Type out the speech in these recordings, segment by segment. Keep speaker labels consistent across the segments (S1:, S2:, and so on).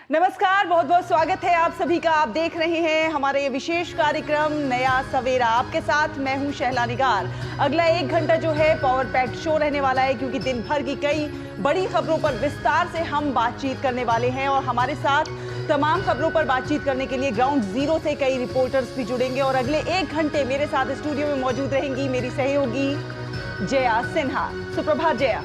S1: नमस्कार, बहुत बहुत स्वागत है आप सभी का। आप देख रहे हैं हमारे ये विशेष कार्यक्रम नया सवेरा। आपके साथ मैं हूं शहला निगार। अगला 1 घंटा जो है पावर पैक्ड शो रहने वाला है, क्योंकि दिन भर की कई बड़ी खबरों पर विस्तार से हम बातचीत करने वाले हैं और हमारे साथ तमाम खबरों पर बातचीत करने के लिए ग्राउंड जीरो से कई रिपोर्टर्स भी जुड़ेंगे और अगले 1 घंटे मेरे साथ स्टूडियो में मौजूद रहेंगी मेरी सहयोगी जया सिन्हा। सुप्रभात जया।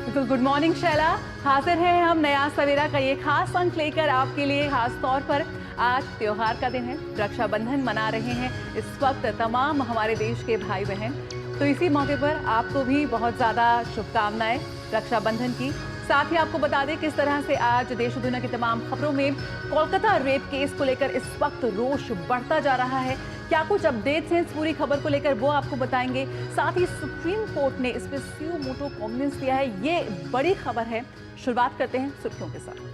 S2: Good morning Shaila. हाजिर हैं हम नया सवेरा का ये खास अंक लेकर आपके लिए। खास तौर पर आज त्योहार का दिन है, रक्षाबंधन मना रहे हैं इस वक्त तमाम हमारे देश के भाई बहन। तो इसी मौके पर आपको भी बहुत ज़्यादा शुभकामनाएं रक्षाबंधन की। साथ ही आपको बता दें किस तरह से आज देश और दुनिया की तमाम खबरों में कोलकाता रेप केस को लेकर इस वक्त रोष बढ़ता जा रहा है। क्या कुछ अपडेट्स हैं इस पूरी खबर को लेकर, वो आपको बताएंगे। साथ ही सुप्रीम कोर्ट ने इस पर सुओ मोटो कॉग्निजेंस दिया है, ये बड़ी खबर है। शुरुआत करते हैं सुर्खियों के साथ।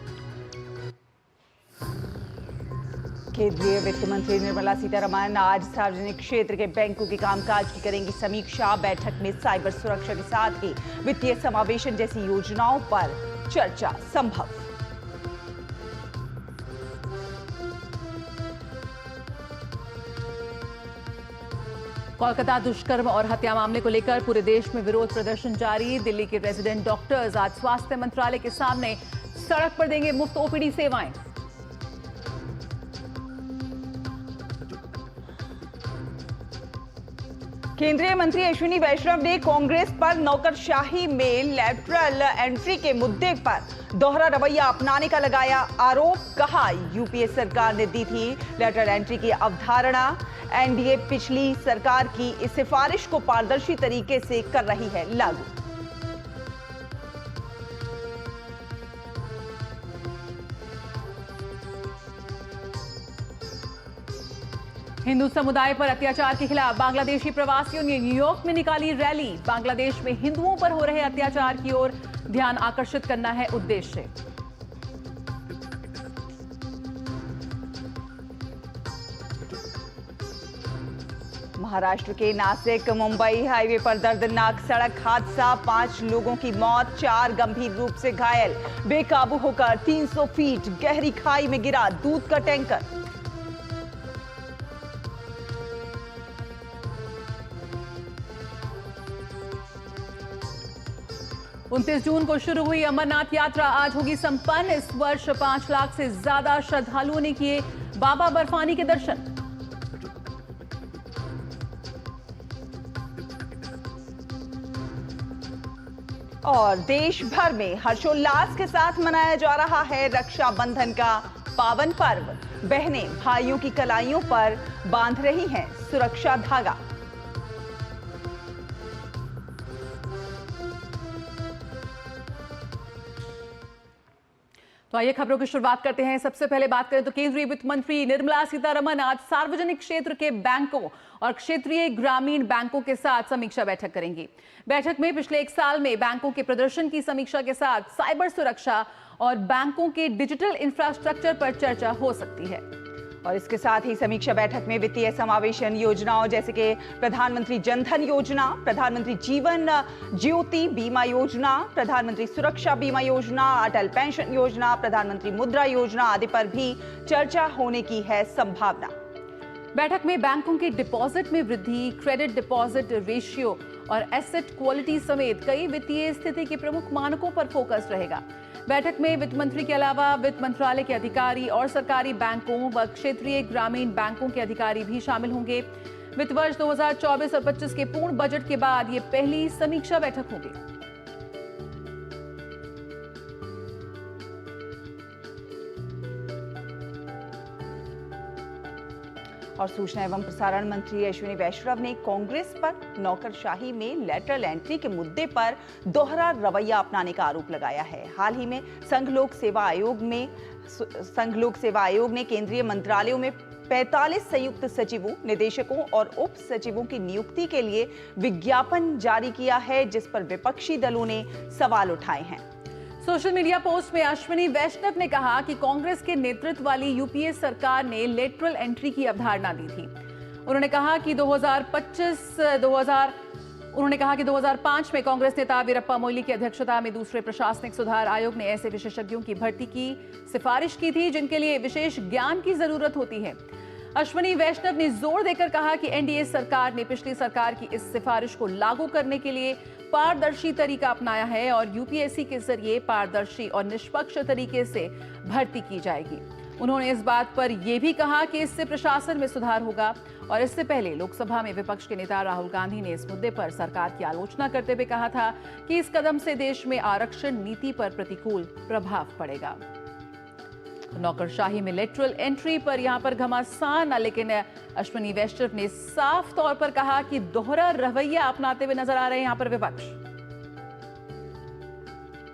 S1: केंद्रीय वित्त मंत्री निर्मला सीतारमण आज सार्वजनिक क्षेत्र के बैंकों के कामकाज की करेंगी समीक्षा। बैठक में साइबर सुरक्षा के साथ ही वित्तीय समावेशन जैसी योजनाओं पर चर्चा संभव।
S2: कोलकाता दुष्कर्म और हत्या मामले को लेकर पूरे देश में विरोध प्रदर्शन जारी। दिल्ली के रेजिडेंट डॉक्टर्स आज स्वास्थ्य मंत्रालय के सामने सड़क पर देंगे मुफ्त ओपीडी सेवाएं।
S1: केंद्रीय मंत्री अश्विनी वैष्णव ने कांग्रेस पर नौकरशाही में लैटरल एंट्री के मुद्दे पर दोहरा रवैया अपनाने का लगाया आरोप। कहा यूपीए सरकार ने दी थी लैटरल एंट्री की अवधारणा। एनडीए पिछली सरकार की इस सिफारिश को पारदर्शी तरीके से कर रही है लागू।
S2: हिंदू समुदाय पर अत्याचार के खिलाफ बांग्लादेशी प्रवासियों ने न्यूयॉर्क में निकाली रैली। बांग्लादेश में हिंदुओं पर हो रहे अत्याचार की ओर ध्यान आकर्षित करना है उद्देश्य।
S1: महाराष्ट्र के नासिक मुंबई हाईवे पर दर्दनाक सड़क हादसा, 5 लोगों की मौत, 4 गंभीर रूप से घायल। बेकाबू होकर 300 फीट गहरी खाई में गिरा दूध का टैंकर।
S2: उनतीस जून को शुरू हुई अमरनाथ यात्रा आज होगी संपन्न। इस वर्ष 5 लाख से ज्यादा श्रद्धालुओं ने किए बाबा बर्फानी के दर्शन।
S1: और देश भर में हर्षोल्लास के साथ मनाया जा रहा है रक्षाबंधन का पावन पर्व। बहनें भाइयों की कलाइयों पर बांध रही हैं सुरक्षा धागा।
S2: तो आइए खबरों की शुरुआत करते हैं। सबसे पहले बात करें तो केंद्रीय वित्त मंत्री निर्मला सीतारमण आज सार्वजनिक क्षेत्र के बैंकों और क्षेत्रीय ग्रामीण बैंकों के साथ समीक्षा बैठक करेंगी। बैठक में पिछले 1 साल में बैंकों के प्रदर्शन की समीक्षा के साथ साइबर सुरक्षा और बैंकों के डिजिटल इंफ्रास्ट्रक्चर पर चर्चा हो सकती है।
S1: और इसके साथ ही समीक्षा बैठक में वित्तीय समावेशन योजनाओं जैसे कि प्रधानमंत्री जनधन योजना, प्रधानमंत्री जीवन ज्योति बीमा योजना, प्रधानमंत्री सुरक्षा बीमा योजना, अटल पेंशन योजना, प्रधानमंत्री मुद्रा योजना आदि पर भी चर्चा होने की है संभावना।
S2: बैठक में बैंकों के डिपॉजिट में वृद्धि, क्रेडिट डिपॉजिट रेशियो और एसेट क्वालिटी समेत कई वित्तीय स्थिति के प्रमुख मानकों पर फोकस रहेगा। बैठक में वित्त मंत्री के अलावा वित्त मंत्रालय के अधिकारी और सरकारी बैंकों व क्षेत्रीय ग्रामीण बैंकों के अधिकारी भी शामिल होंगे। वित्त वर्ष 2024 और 25 के पूर्ण बजट के बाद ये पहली समीक्षा बैठक होगी।
S1: और सूचना एवं प्रसारण मंत्री अश्विनी वैष्णव ने कांग्रेस पर नौकरशाही में लैटरल एंट्री के मुद्दे पर दोहरा रवैया अपनाने का आरोप लगाया है। हाल ही में संघ लोक सेवा आयोग ने केंद्रीय मंत्रालयों में 45 संयुक्त सचिवों, निदेशकों और उप सचिवों की नियुक्ति के लिए विज्ञापन जारी किया है, जिस पर विपक्षी दलों ने सवाल उठाए हैं।
S2: सोशल मीडिया पोस्ट में अश्विनी वैष्णव ने कहा कि कांग्रेस के नेतृत्व वाली यूपीए सरकार ने लेटरल एंट्री की अवधारणा दी थी। उन्होंने कहा कि 2025 उन्होंने कहा कि 2005 में कांग्रेस नेता वीरप्पा मोइली की अध्यक्षता में दूसरे प्रशासनिक सुधार आयोग ने ऐसे विशेषज्ञों की भर्ती की सिफारिश की थी जिनके लिए विशेष ज्ञान की जरूरत होती है। अश्विनी वैष्णव ने जोर देकर कहा कि एनडीए सरकार ने पिछली सरकार की इस सिफारिश को लागू करने के लिए पारदर्शी तरीका अपनाया है और यूपीएससी के जरिए पारदर्शी और निष्पक्ष तरीके से भर्ती की जाएगी। उन्होंने इस बात पर यह भी कहा कि इससे प्रशासन में सुधार होगा और इससे पहले लोकसभा में विपक्ष के नेता राहुल गांधी ने इस मुद्दे पर सरकार की आलोचना करते हुए कहा था कि इस कदम से देश में आरक्षण नीति पर प्रतिकूल प्रभाव पड़ेगा। नौकरशाही में लेटरल एंट्री पर यहां पर घमासान, लेकिन अश्विनी वैष्णव ने साफ तौर पर कहा कि दोहरा रवैया अपनाते हुए नजर आ रहे हैं यहां पर विपक्ष।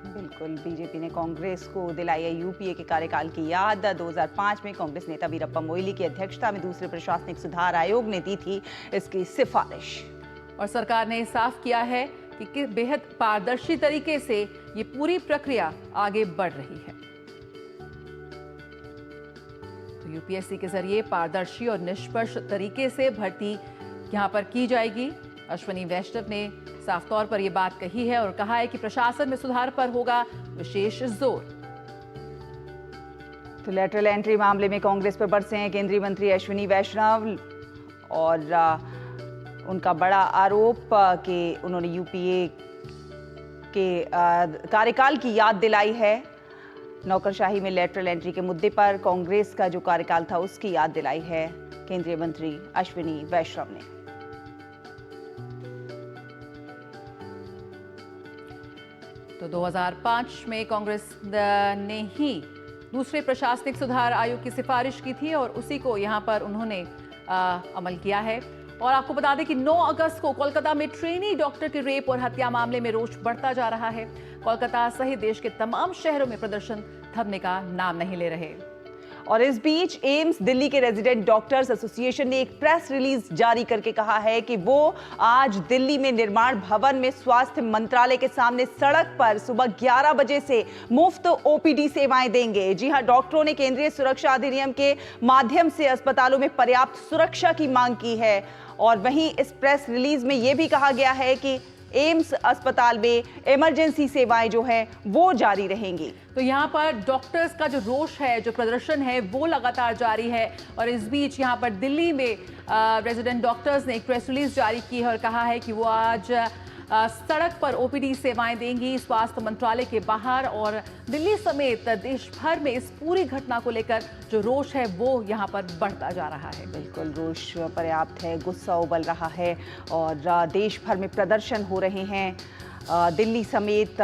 S1: बिल्कुल, बीजेपी ने कांग्रेस को दिलाई है यूपीए के कार्यकाल की याद। 2005 में कांग्रेस नेता वीरप्पा मोइली की अध्यक्षता में दूसरे प्रशासनिक सुधार आयोग ने दी थी इसकी सिफारिश।
S2: और सरकार ने साफ किया है कि बेहद पारदर्शी तरीके से ये पूरी प्रक्रिया आगे बढ़ रही है। तो यूपीएससी के जरिए पारदर्शी और निष्पक्ष तरीके से भर्ती यहां पर की जाएगी। अश्विनी वैष्णव ने साफ तौर पर यह बात कही है और कहा है कि प्रशासन में सुधार पर होगा विशेष जोर।
S1: तो लेटरल एंट्री मामले में कांग्रेस पर बरसे हैं केंद्रीय मंत्री अश्विनी वैष्णव और उनका बड़ा आरोप कि उन्होंने यूपीए के कार्यकाल की याद दिलाई है। नौकरशाही में लेटरल एंट्री के मुद्दे पर कांग्रेस का जो कार्यकाल था उसकी याद दिलाई है केंद्रीय मंत्री अश्विनी वैष्णव ने।
S2: तो 2005 में कांग्रेस ने ही दूसरे प्रशासनिक सुधार आयोग की सिफारिश की थी और उसी को यहां पर उन्होंने अमल किया है। और आपको बता दें कि 9 अगस्त को कोलकाता में ट्रेनी डॉक्टर के रेप और हत्या मामले में रोष बढ़ता जा रहा है। कोलकाता सहित देश के तमाम शहरों में प्रदर्शन थमने का नाम नहीं ले रहे।
S1: और इस बीच एम्स दिल्ली के रेजिडेंट डॉक्टर्स एसोसिएशन ने एक प्रेस रिलीज जारी करके कहा है कि वो आज दिल्ली में निर्माण भवन में स्वास्थ्य मंत्रालय के सामने सड़क पर सुबह 11 बजे से मुफ्त ओपीडी सेवाएं देंगे। जी हां, डॉक्टरों ने केंद्रीय सुरक्षा अधिनियम के माध्यम से अस्पतालों में पर्याप्त सुरक्षा की मांग की है। और वहीं इस प्रेस रिलीज में यह भी कहा गया है कि एम्स अस्पताल में इमरजेंसी सेवाएं जो है वो जारी रहेंगी।
S2: तो यहाँ पर डॉक्टर्स का जो रोष है, जो प्रदर्शन है, वो लगातार जारी है। और इस बीच यहाँ पर दिल्ली में रेजिडेंट डॉक्टर्स ने एक प्रेस रिलीज जारी की है और कहा है कि वो आज सड़क पर ओपीडी सेवाएं देंगी स्वास्थ्य मंत्रालय के बाहर। और दिल्ली समेत देश भर में इस पूरी घटना को लेकर जो रोष है वो यहाँ पर बढ़ता जा रहा है।
S1: बिल्कुल, रोष पर्याप्त है, गुस्सा उबल रहा है और देश भर में प्रदर्शन हो रहे हैं। दिल्ली समेत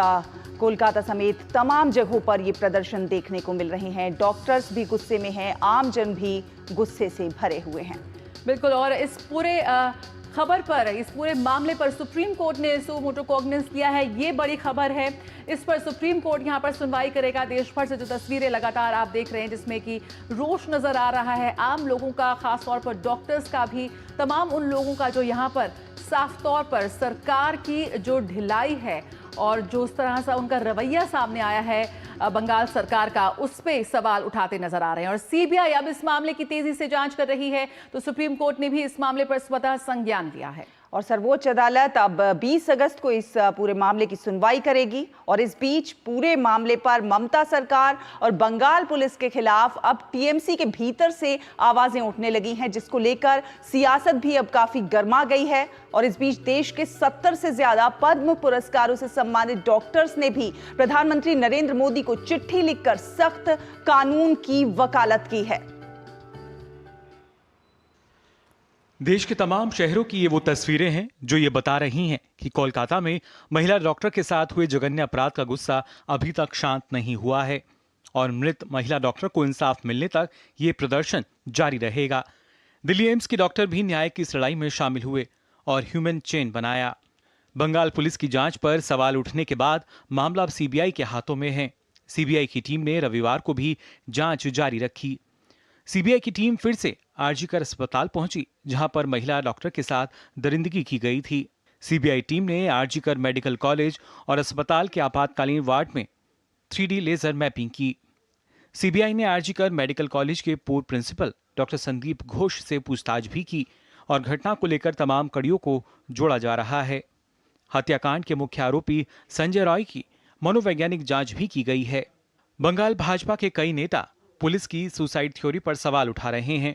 S1: कोलकाता समेत तमाम जगहों पर ये प्रदर्शन देखने को मिल रहे हैं। डॉक्टर्स भी गुस्से में हैं, आम जन भी गुस्से से भरे हुए हैं।
S2: बिल्कुल, और इस पूरे खबर पर, इस पूरे मामले पर सुप्रीम कोर्ट ने सो मोटो कॉग्निजेंस लिया है। ये बड़ी खबर है। इस पर सुप्रीम कोर्ट यहां पर सुनवाई करेगा। देश भर से जो तस्वीरें लगातार आप देख रहे हैं जिसमें कि रोष नजर आ रहा है आम लोगों का, खासतौर पर डॉक्टर्स का भी, तमाम उन लोगों का जो यहां पर साफ तौर पर सरकार की जो ढिलाई है और जो उस तरह से उनका रवैया सामने आया है बंगाल सरकार का, उस पे सवाल उठाते नजर आ रहे हैं। और सीबीआई अब इस मामले की तेजी से जांच कर रही है। तो सुप्रीम कोर्ट ने भी इस मामले पर स्वतः संज्ञान लिया है
S1: और सर्वोच्च अदालत अब 20 अगस्त को इस पूरे मामले की सुनवाई करेगी। और इस बीच पूरे मामले पर ममता सरकार और बंगाल पुलिस के खिलाफ अब टीएमसी के भीतर से आवाजें उठने लगी हैं, जिसको लेकर सियासत भी अब काफी गर्मा गई है। और इस बीच देश के 70 से ज्यादा पद्म पुरस्कारों से सम्मानित डॉक्टर्स ने भी प्रधानमंत्री नरेंद्र मोदी को चिट्ठी लिखकर सख्त कानून की वकालत की है।
S3: देश के तमाम शहरों की ये वो तस्वीरें हैं जो ये बता रही हैं कि कोलकाता में महिला डॉक्टर के साथ हुए जघन्य अपराध का गुस्सा अभी तक शांत नहीं हुआ है और मृत महिला डॉक्टर को इंसाफ मिलने तक ये प्रदर्शन जारी रहेगा। दिल्ली एम्स के डॉक्टर भी न्याय की इस लड़ाई में शामिल हुए और ह्यूमन चेन बनाया। बंगाल पुलिस की जांच पर सवाल उठने के बाद मामला अब सीबीआई के हाथों में है। सीबीआई की टीम ने रविवार को भी जांच जारी रखी। सीबीआई की टीम फिर से आरजीकर अस्पताल पहुंची, जहां पर महिला डॉक्टर के साथ दरिंदगी की गई थी। सीबीआई टीम ने आरजीकर मेडिकल कॉलेज और अस्पताल के आपातकालीन वार्ड में 3D लेजर मैपिंग की। सीबीआई ने आरजीकर मेडिकल कॉलेज के पूर्व प्रिंसिपल डॉक्टर संदीप घोष से पूछताछ भी की और घटना को लेकर तमाम कड़ियों को जोड़ा जा रहा है। हत्याकांड के मुख्य आरोपी संजय रॉय की मनोवैज्ञानिक जांच भी की गई है। बंगाल भाजपा के कई नेता पुलिस की सुसाइड थ्योरी पर सवाल उठा रहे हैं,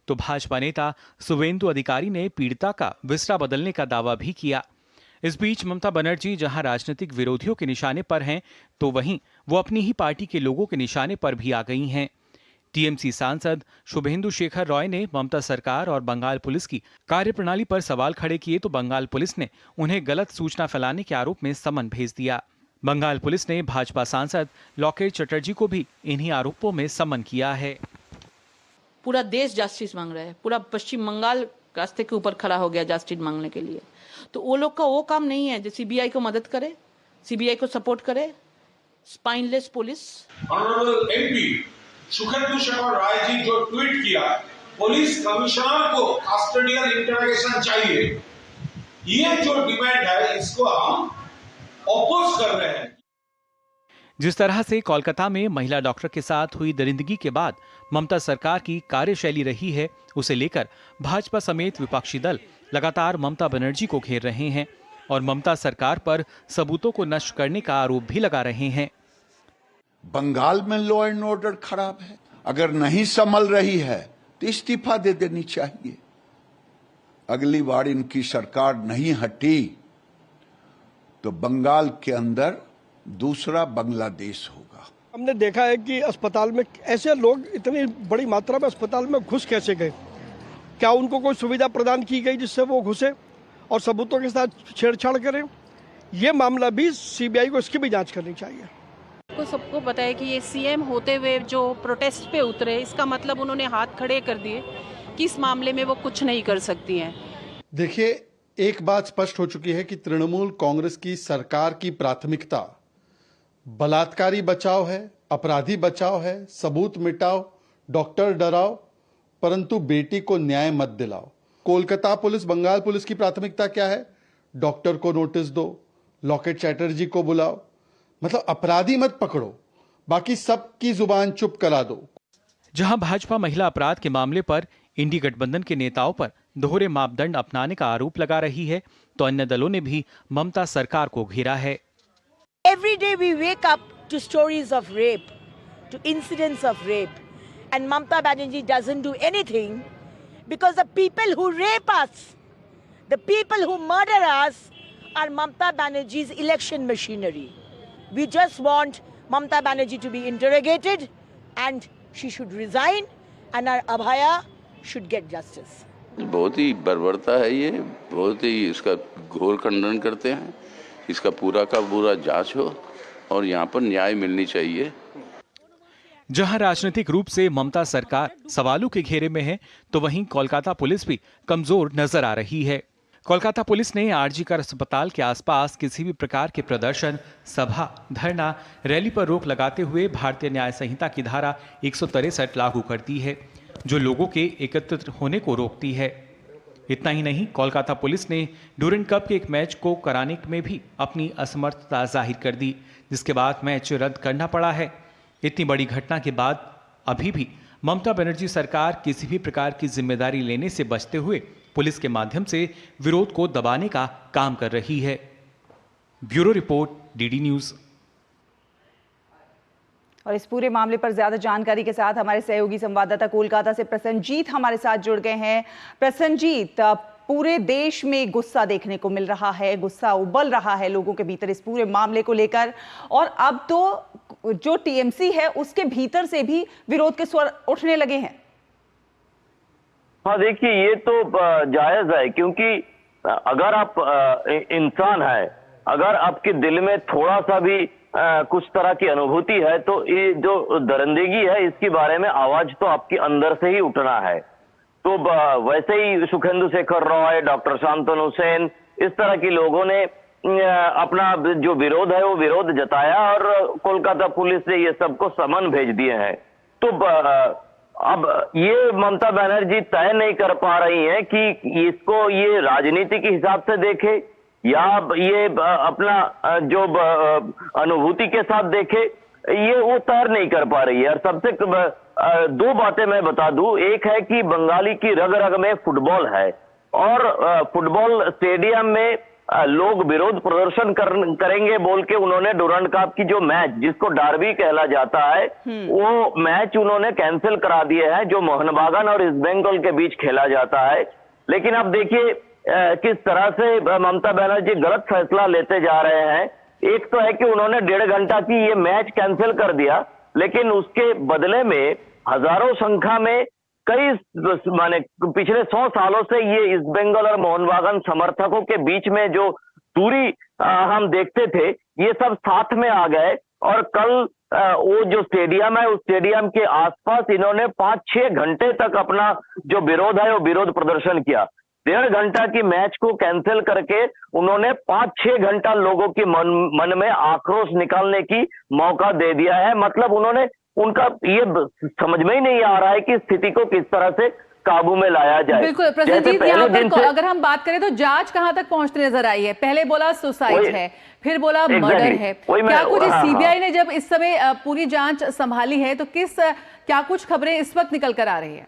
S3: तो भाजपा नेता शुभेंदु अधिकारी ने पीड़िता का विसरा बदलने का दावा भी किया। इस बीच ममता बनर्जी जहां राजनीतिक विरोधियों के निशाने पर हैं, तो वहीं वो अपनी ही पार्टी के लोगों के निशाने पर भी आ गई हैं। टीएमसी सांसद शुभेंदु शेखर रॉय ने ममता सरकार और बंगाल पुलिस की कार्यप्रणाली पर सवाल खड़े किए, तो बंगाल पुलिस ने उन्हें गलत सूचना फैलाने के आरोप में समन भेज दिया। बंगाल पुलिस ने भाजपा सांसद लोकेश चटर्जी को भी इन्हीं आरोपों में समन किया है।
S4: पूरा देश जस्टिस मांग रहा है, पूरा पश्चिम बंगाल रास्ते के ऊपर खड़ा हो गया जस्टिस मांगने के लिए। तो वो लोग का वो काम नहीं है जो सीबीआई को मदद करे, सीबीआई को सपोर्ट करे। Spineless police.
S5: Honourable MP Shubhendu Shekhar Rai ji जो ट्वीट किया, पुलिस कमिश्नर को कस्टोडियल इंटरोगेशन चाहिए, ये जो डिमांड है इसको हम ऑपोज कर रहे हैं।
S3: जिस तरह से कोलकाता में महिला डॉक्टर के साथ हुई दरिंदगी के बाद ममता सरकार की कार्यशैली रही है, उसे लेकर भाजपा समेत विपक्षी दल लगातार ममता बनर्जी को घेर रहे हैं और ममता सरकार पर सबूतों को नष्ट करने का आरोप भी लगा रहे हैं।
S6: बंगाल में लॉ एंड ऑर्डर खराब है, अगर नहीं संभल रही है तो इस्तीफा दे देनी चाहिए। अगली बार इनकी सरकार नहीं हटी तो बंगाल के अंदर दूसरा बांग्लादेश होगा।
S7: हमने देखा है कि अस्पताल में ऐसे लोग इतनी बड़ी मात्रा में अस्पताल में घुस कैसे गए, क्या उनको कोई सुविधा प्रदान की गई जिससे वो घुसे और सबूतों के साथ छेड़छाड़ करें? ये मामला भी सीबीआई को इसकी भी जांच करनी चाहिए।
S8: को सबको पता है कि ये सीएम होते हुए जो प्रोटेस्ट पे उतरे, इसका मतलब उन्होंने हाथ खड़े कर दिए कि इस मामले में वो कुछ नहीं कर सकती हैं।
S9: देखिए, एक बात स्पष्ट हो चुकी है कि तृणमूल कांग्रेस की सरकार की प्राथमिकता बलात्कारी बचाव है, अपराधी बचाव है, सबूत मिटाओ, डॉक्टर डराओ, परंतु बेटी को न्याय मत दिलाओ। कोलकाता पुलिस, बंगाल पुलिस की प्राथमिकता क्या है? डॉक्टर को नोटिस दो, लोकेश चैटर्जी को बुलाओ, मतलब अपराधी मत पकड़ो, बाकी सबकी जुबान चुप करा दो।
S3: जहां भाजपा महिला अपराध के मामले पर इंडी गठबंधन के नेताओं पर दोहरे मापदंड अपनाने का आरोप लगा रही है, तो अन्य दलों ने भी ममता सरकार को घेरा है।
S10: Every day we wake up to stories of rape, to incidents of rape, and Mamata Banerjee doesn't do anything because the people who rape us, the people who murder us, are Mamata Banerjee's election machinery. We just want Mamata Banerjee to be interrogated and she should resign and our Abhaya should get justice.
S11: बहुत ही बर्बरता है ये, बहुत ही इसका घोर खंडन करते हैं। इसका पूरा का पूरा जांच हो और यहाँ पर न्याय मिलनी चाहिए।
S3: जहां राजनीतिक रूप से ममता सरकार सवालों के घेरे में है, तो वहीं कोलकाता पुलिस भी कमजोर नजर आ रही है। कोलकाता पुलिस ने आरजीकर अस्पताल के आसपास किसी भी प्रकार के प्रदर्शन, सभा, धरना, रैली पर रोक लगाते हुए भारतीय न्याय संहिता की धारा 163 लागू कर दी है, जो लोगों के एकत्रित होने को रोकती है। इतना ही नहीं, कोलकाता पुलिस ने ड्यूरेंट कप के एक मैच को कराने में भी अपनी असमर्थता जाहिर कर दी, जिसके बाद मैच रद्द करना पड़ा है। इतनी बड़ी घटना के बाद अभी भी ममता बनर्जी सरकार किसी भी प्रकार की जिम्मेदारी लेने से बचते हुए पुलिस के माध्यम से विरोध को दबाने का काम कर रही है। Bureau report, DD news.
S1: और इस पूरे मामले पर ज्यादा जानकारी के साथ हमारे सहयोगी संवाददाता कोलकाता से प्रसन्नजीत हमारे साथ जुड़ गए हैं। प्रसन्नजीत, पूरे देश में गुस्सा देखने को मिल रहा है, गुस्सा उबल रहा है लोगों के भीतर इस पूरे मामले को लेकर, और अब तो जो टीएमसी है उसके भीतर से भी विरोध के स्वर उठने लगे हैं।
S12: हाँ, देखिए, ये तो जायज है, क्योंकि अगर आप इंसान है, अगर आपके दिल में थोड़ा सा भी कुछ तरह की अनुभूति है, तो ये जो दरिंदगी है इसके बारे में आवाज तो आपके अंदर से ही उठना है। तो वैसे ही सुखेंदु शेखर रॉय, डॉक्टर शांतनु सेन, इस तरह के लोगों ने अपना जो विरोध है वो विरोध जताया और कोलकाता पुलिस ने ये सबको समन भेज दिए हैं। तो अब ये ममता बनर्जी तय नहीं कर पा रही हैं कि इसको ये राजनीति के हिसाब से देखे या ये अपना जो अनुभूति के साथ देखे, ये वो तय नहीं कर पा रही है। और सबसे दो बातें मैं बता दूं, एक है कि बंगाली की रग रग में फुटबॉल है और फुटबॉल स्टेडियम में लोग विरोध प्रदर्शन करेंगे बोल के उन्होंने डुरंड कप की जो मैच, जिसको डार्बी कहला जाता है, वो मैच उन्होंने कैंसिल करा दिए हैं, जो मोहन बागान और ईस्ट बंगाल के बीच खेला जाता है। लेकिन अब देखिए किस तरह से ममता बनर्जी गलत फैसला लेते जा रहे हैं। एक तो है कि उन्होंने 1.5 घंटा की ये मैच कैंसिल कर दिया, लेकिन उसके बदले में हजारों संख्या में कई माने पिछले 100 सालों से ये ईस्ट बंगाल और मोहन बागान समर्थकों के बीच में जो दूरी हम देखते थे, ये सब साथ में आ गए। और कल वो जो स्टेडियम है, उस स्टेडियम के आसपास इन्होंने 5-6 घंटे तक अपना जो विरोध है वो विरोध प्रदर्शन किया। 1.5 घंटा की मैच को कैंसिल करके उन्होंने 5-6 घंटा लोगों के मन में आक्रोश निकालने की मौका दे दिया है। मतलब उन्होंने, उनका ये समझ में ही नहीं आ रहा है कि स्थिति को किस तरह से काबू में लाया जाए।
S2: बिल्कुल प्रसन्नजीत, यहाँ पर अगर हम बात करें तो जांच कहां तक पहुंचती नजर आई है? पहले बोला सुसाइड है, फिर बोला मर्डर है, क्या कुछ सीबीआई ने जब इस समय पूरी जांच संभाली है तो क्या कुछ खबरें इस वक्त निकल कर आ रही है?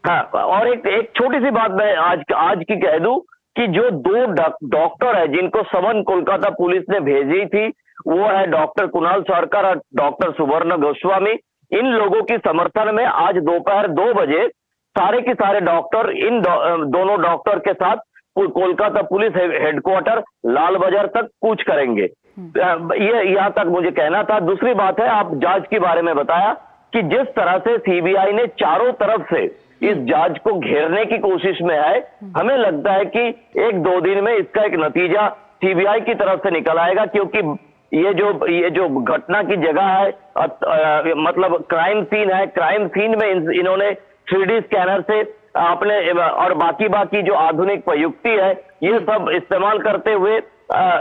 S12: हाँ, और एक छोटी सी बात मैं आज की कह दूं कि जो 2 डॉक्टर है जिनको समन कोलकाता पुलिस ने भेजी थी, वो है डॉक्टर कुणाल सरकार और डॉक्टर सुवर्ण गोस्वामी। इन लोगों की समर्थन में आज दोपहर 2 बजे सारे के सारे डॉक्टर इन दोनों डॉक्टर के साथ कोलकाता पुलिस हेडक्वार्टर लाल बाजार तक कूच करेंगे। ये यहाँ तक मुझे कहना था। दूसरी बात है, आप जांच के बारे में बताया कि जिस तरह से सीबीआई ने चारों तरफ से इस जांच को घेरने की कोशिश में है, हमें लगता है कि 1-2 दिन में इसका एक नतीजा सीबीआई की तरफ से निकल आएगा। क्योंकि ये जो घटना की जगह है, मतलब क्राइम सीन है, क्राइम सीन में इन्होंने 3D स्कैनर से अपने और बाकी जो आधुनिक प्रयुक्ति है, ये सब इस्तेमाल करते हुए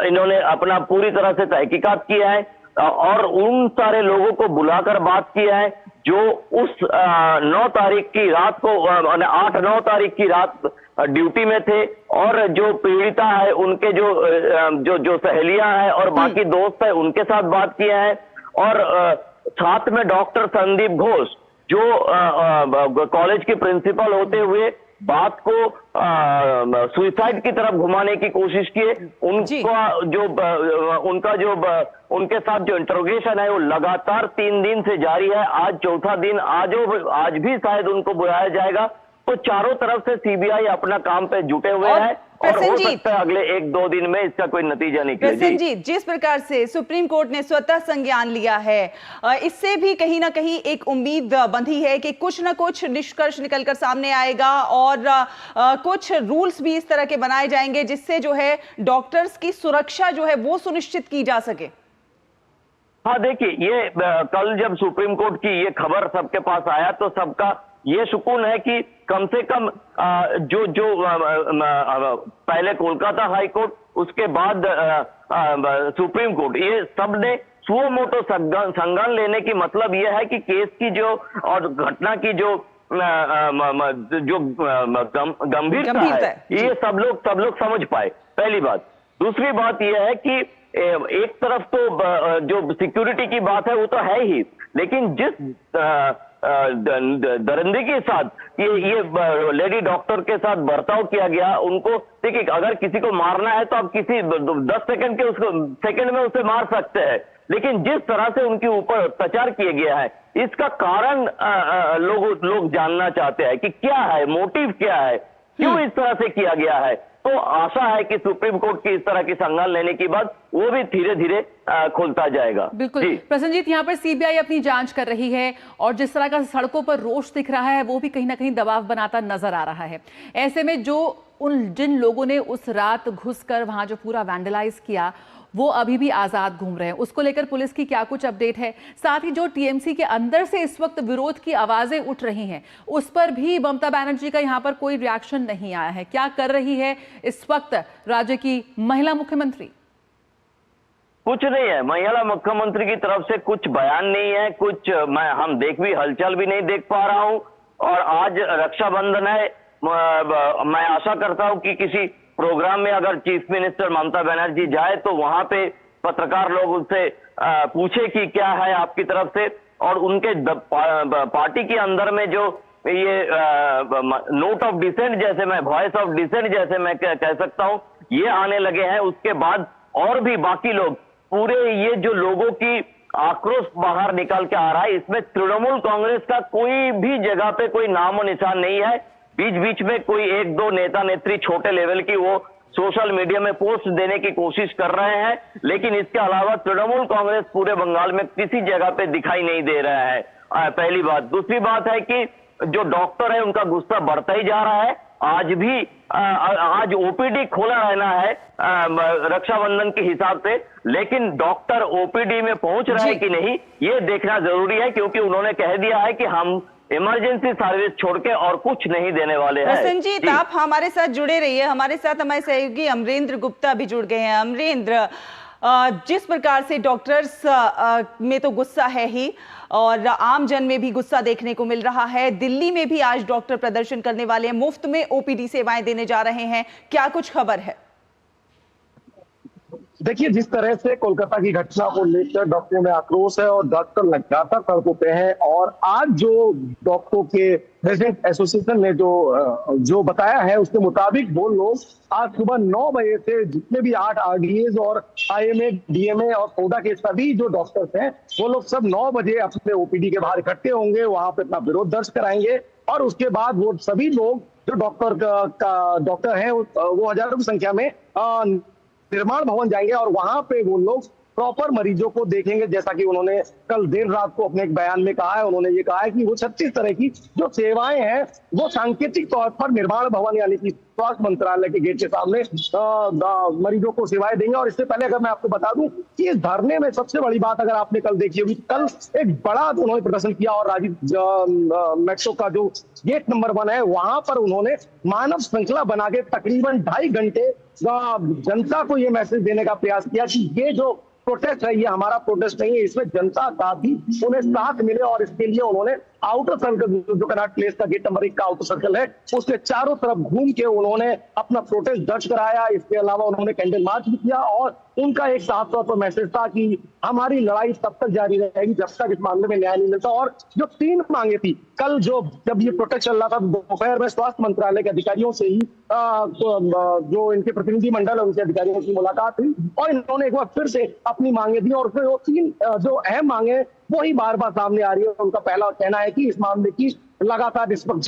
S12: इन्होंने अपना पूरी तरह से तहकीकात किया है और उन सारे लोगों को बुलाकर बात किया है जो उस 9 तारीख की रात को 8-9 तारीख की रात ड्यूटी में थे, और जो पीड़िता है उनके जो सहेलियां हैं और बाकी दोस्त है उनके साथ बात किया है। और साथ में डॉक्टर संदीप घोष जो कॉलेज के प्रिंसिपल होते हुए बात को सुसाइड की तरफ घुमाने की कोशिश किए, उनके साथ जो इंटरोगेशन है वो लगातार 3 दिन से जारी है। आज 4था दिन, आज भी शायद उनको बुलाया जाएगा। तो चारों तरफ से सीबीआई अपना काम पे जुटे हुए हैं और हो सकता है अगले 1-2 दिन में इसका कोई नतीजा निकले।
S1: प्रसन्नजीत, जिस प्रकार से सुप्रीम कोर्ट ने स्वतः संज्ञान लिया है, इससे भी कहीं ना कहीं एक उम्मीद बंधी है कि कुछ ना कुछ निष्कर्ष निकलकर सामने आएगा और कुछ रूल्स भी इस तरह के बनाए जाएंगे जिससे जो है डॉक्टर्स की सुरक्षा जो है वो सुनिश्चित की जा सके।
S12: हाँ, देखिए, ये कल जब सुप्रीम कोर्ट की ये खबर सबके पास आया तो सबका ये सुकून है कि कम से कम जो पहले कोलकाता हाई कोर्ट, उसके बाद सुप्रीम कोर्ट, ये सब ने सुओ मोटो संज्ञान लेने की मतलब ये है कि केस की जो और घटना की जो गंभीरता है, ये सब लोग समझ पाए, पहली बात। दूसरी बात यह है कि एक तरफ तो जो सिक्योरिटी की बात है वो तो है ही, लेकिन जिस दरिंदगी के साथ ये लेडी डॉक्टर के साथ बर्ताव किया गया, उनको देखिए, अगर किसी को मारना है तो आप किसी 10 सेकंड में उसे मार सकते हैं, लेकिन जिस तरह से उनके ऊपर अत्याचार किया गया है, इसका कारण लोग जानना चाहते हैं कि क्या है, मोटिव क्या है, क्यों इस तरह से किया गया है। तो आशा है कि सुप्रीम कोर्ट की इस तरह की संज्ञान लेने के बाद वो भी धीरे धीरे खुलता जाएगा।
S2: बिल्कुल प्रसन्नजीत, यहाँ पर सीबीआई अपनी जांच कर रही है और जिस तरह का सड़कों पर रोष दिख रहा है वो भी कहीं ना कहीं दबाव बनाता नजर आ रहा है। ऐसे में जिन लोगों ने उस रात घुसकर वहां जो पूरा वैंडलाइज किया वो अभी भी आजाद घूम रहे हैं, उसको लेकर पुलिस की क्या कुछ अपडेट है? साथ ही जो टीएमसी के अंदर से इस वक्त विरोध की आवाजें उठ रही हैं, उस पर भी ममता बनर्जी का यहां पर कोई रिएक्शन नहीं आया है। क्या कर रही है इस वक्त राज्य की महिला मुख्यमंत्री?
S12: कुछ नहीं है, महिला मुख्यमंत्री की तरफ से कुछ बयान नहीं है, कुछ हम हलचल भी नहीं देख पा रहा हूं। और आज रक्षाबंधन है, मैं आशा करता हूं कि किसी प्रोग्राम में अगर चीफ मिनिस्टर ममता बनर्जी जाए तो वहां पे पत्रकार लोग उनसे पूछे कि क्या है आपकी तरफ से, और उनके पार्टी के अंदर में जो ये नोट ऑफ डिसेंट जैसे, मैं वॉइस ऑफ डिसेंट जैसे मैं कह सकता हूं, ये आने लगे हैं, उसके बाद और भी बाकी लोग, पूरे ये जो लोगों की आक्रोश बाहर निकल के आ रहा है, इसमें तृणमूल कांग्रेस का कोई भी जगह पे कोई नामो निशान नहीं है। बीच बीच में कोई एक दो नेता नेत्री छोटे लेवल की वो सोशल मीडिया में पोस्ट देने की कोशिश कर रहे हैं, लेकिन इसके अलावा तृणमूल कांग्रेस पूरे बंगाल में किसी जगह पे दिखाई नहीं दे रहा है। पहली बात। दूसरी बात है कि जो डॉक्टर है उनका गुस्सा बढ़ता ही जा रहा है। आज ओपीडी खोला रहना है रक्षाबंधन के हिसाब से, लेकिन डॉक्टर ओपीडी में पहुंच रहे हैं कि नहीं ये देखना जरूरी है, क्योंकि उन्होंने कह दिया है कि हम इमरजेंसी सर्विस छोड़ के और कुछ नहीं देने वाले हैं।
S1: प्रसन्नजीत, आप हमारे साथ जुड़े रहिए। हमारे साथ हमारे सहयोगी अमरेंद्र गुप्ता भी जुड़ गए हैं। अमरेंद्र, जिस प्रकार से डॉक्टर्स में तो गुस्सा है ही और आम जन में भी गुस्सा देखने को मिल रहा है, दिल्ली में भी आज डॉक्टर प्रदर्शन करने वाले हैं, मुफ्त में ओपीडी सेवाएं देने जा रहे हैं, क्या कुछ खबर है?
S13: देखिए, जिस तरह से कोलकाता की घटना को लेकर डॉक्टरों में आक्रोश है और डॉक्टर लगातार सड़कों पे हैं, और आज जो डॉक्टरों के प्रेसिडेंट एसोसिएशन ने जो बताया है उसके मुताबिक वो लोग आज सुबह 9 बजे से जितने भी 8 आरडीएज और आईएमए, डीएमए और सौदा के सभी जो डॉक्टर्स हैं वो लोग सब 9 बजे अपने ओपीडी के बाहर इकट्ठे होंगे, वहां पे अपना विरोध दर्ज कराएंगे, और उसके बाद वो सभी लोग जो डॉक्टर हैं वो हजारों की संख्या में निर्माण भवन जाएंगे और वहां पे वो लोग प्रॉपर मरीजों को देखेंगे। जैसा कि उन्होंने कल देर रात को अपने एक बयान में कहा है, उन्होंने ये कहा है कि वो 36 तरह की जो सेवाएं हैं वो सांकेतिक तौर पर निर्माण भवन यानी कि स्वास्थ्य मंत्रालय के गेट के सामने मरीजों को सेवाएं देंगे। और इससे पहले अगर मैं आपको बता दूं कि इस धरने में सबसे बड़ी बात अगर आपने कल देखी होगी, कल एक बड़ा उन्होंने प्रदर्शन किया और राजीव मेट्रो का जो गेट नंबर 1 है वहां पर उन्होंने मानव श्रृंखला बना के तकरीबन 2.5 घंटे जनता को ये मैसेज देने का प्रयास किया कि ये जो प्रोटेस्ट है ये हमारा प्रोटेस्ट नहीं है, इसमें जनता का भी उन्हें साथ मिले। और इसके लिए उन्होंने आउटर सर्कल जो कनाट प्लेस का गेट नंबर 1 का आउटर सर्कल है उसके चारों तरफ घूम के उन्होंने अपना प्रोटेस्ट दर्ज कराया। इसके अलावा उन्होंने कैंडल मार्च भी किया और उनका एक साफ तौर पर मैसेज था कि हमारी लड़ाई तब तक जारी रहेगी जब तक इस मामले में न्याय नहीं मिलता। और जो 3 मांगे थी कल जब ये प्रोटेस्ट चल रहा था दोपहर में स्वास्थ्य मंत्रालय के अधिकारियों से ही जो इनके प्रतिनिधि मंडल है उनके अधिकारियों की मुलाकात हुई और इन्होंने एक बार फिर से अपनी मांगे दी और उसमें वो 3 जो अहम मांगे वो ही बार बार सामने आ रही है। उनका पहला कहना है कि इस मामले की लगातार निष्पक्ष